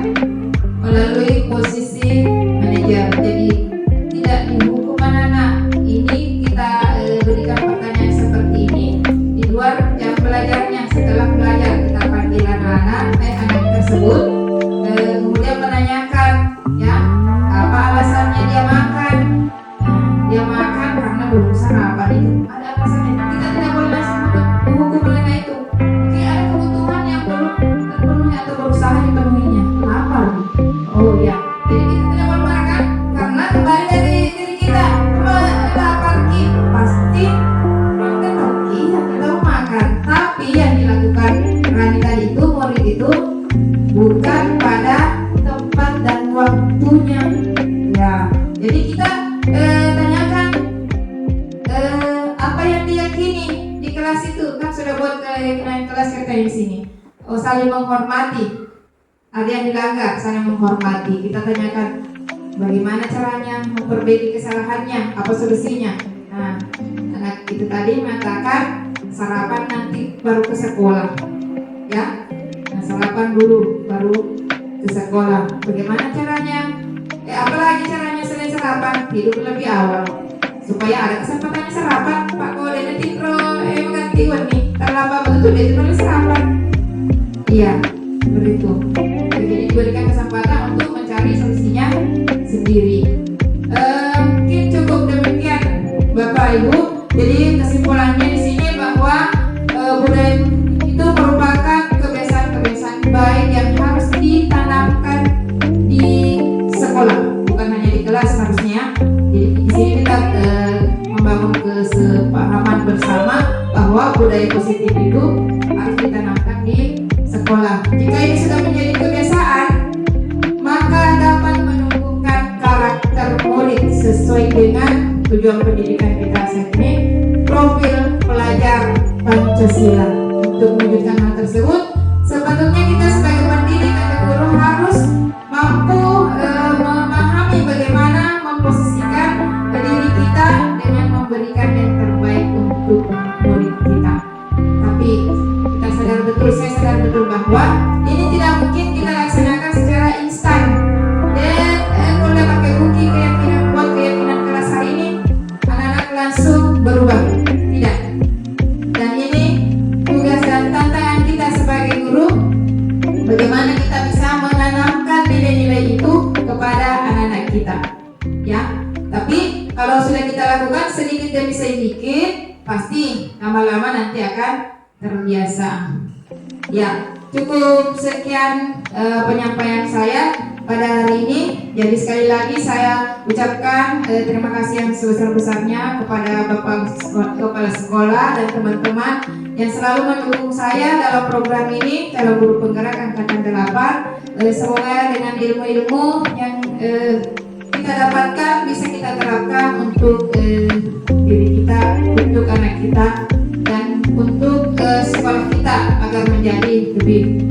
melalui posisi manajer. Jadi tidak dihukum anak-anak. Ini kita berikan pertanyaan seperti ini di luar jam belajarnya. Setelah belajar kita panggil anak tersebut, kemudian menanyakan ya apa alasannya dia makan. Dia makan karena belum sarapan, itu ada alasannya. Kita tidak boleh langsung menghukum mengenai itu. Mungkin ada kebutuhan yang belum terpenuhi atau berusaha dipenuhinya. Apa? Oh ya, jadi kita tidak boleh makan karena kembali dari diri kita. Lapar pasti makan lagi, ya kita mau makan. Tapi yang dilakukan Rani tadi itu, murid itu, bukan pada tempat dan waktunya. Ya, jadi kita tanyakan apa yang diyakini di kelas itu. Kan sudah buat keyakinan kelas kita di sini. Oh, saling menghormati. Ada yang dilanggar, saling menghormati. Kita tanyakan bagaimana caranya memperbaiki kesalahannya, apa solusinya. Nah, anak itu tadi mengatakan sarapan nanti baru ke sekolah, ya. Nah, sarapan dulu baru ke sekolah. Bagaimana caranya? Apalagi caranya selain sarapan? Tidur lebih awal supaya ada kesempatannya sarapan. Pak, kalau dia nanti ganti nih, terlambat betul dia cuma sarapan. Iya, begitu. Jadi diberikan kesempatan untuk mencari solusinya sendiri. Mungkin cukup demikian, Bapak Ibu. Jadi kesimpulannya di sini bahwa budaya itu merupakan kebiasaan-kebiasaan baik yang harus ditanamkan di sekolah, bukan hanya di kelas harusnya. Jadi di sini kita membangun kesepahaman bersama bahwa budaya positif itu harus ditanamkan di sekolah. Jika ini sudah menjadi kebiasaan, maka dapat menumbuhkan karakter murid sesuai dengan tujuan pendidikan kita saat ini, profil pelajar Pancasila. Untuk mewujudkan hal tersebut, sepatutnya kita sebagai pendidik atau guru harus mampu memahami bagaimana memposisikan diri kita dengan memberikan yang terbaik untuk murid kita. Tapi kita sadar betul, saya sadar betul bahwa ini tidak mungkin kita laksanakan secara instan. Dan kalau dia pakai buki keyakinan, buat keyakinan kelas hari ini, anak-anak langsung berubah. Tidak. Dan ini tugas dan tantangan kita sebagai guru, bagaimana kita bisa menanamkan nilai-nilai itu kepada anak-anak kita. Ya, tapi kalau sudah kita lakukan sedikit demi sedikit, pasti lama-lama nanti akan terbiasa. Ya, cukup sekian penyampaian saya pada hari ini. Jadi sekali lagi saya ucapkan terima kasih yang sebesar-besarnya kepada Bapak Kepala Sekolah dan teman-teman yang selalu mendukung saya dalam program ini, dalam guru penggerak angkatan 8. Semoga dengan ilmu-ilmu yang kita dapatkan bisa kita terapkan untuk diri kita, untuk anak kita, dan untuk sekolah kita agar menjadi lebih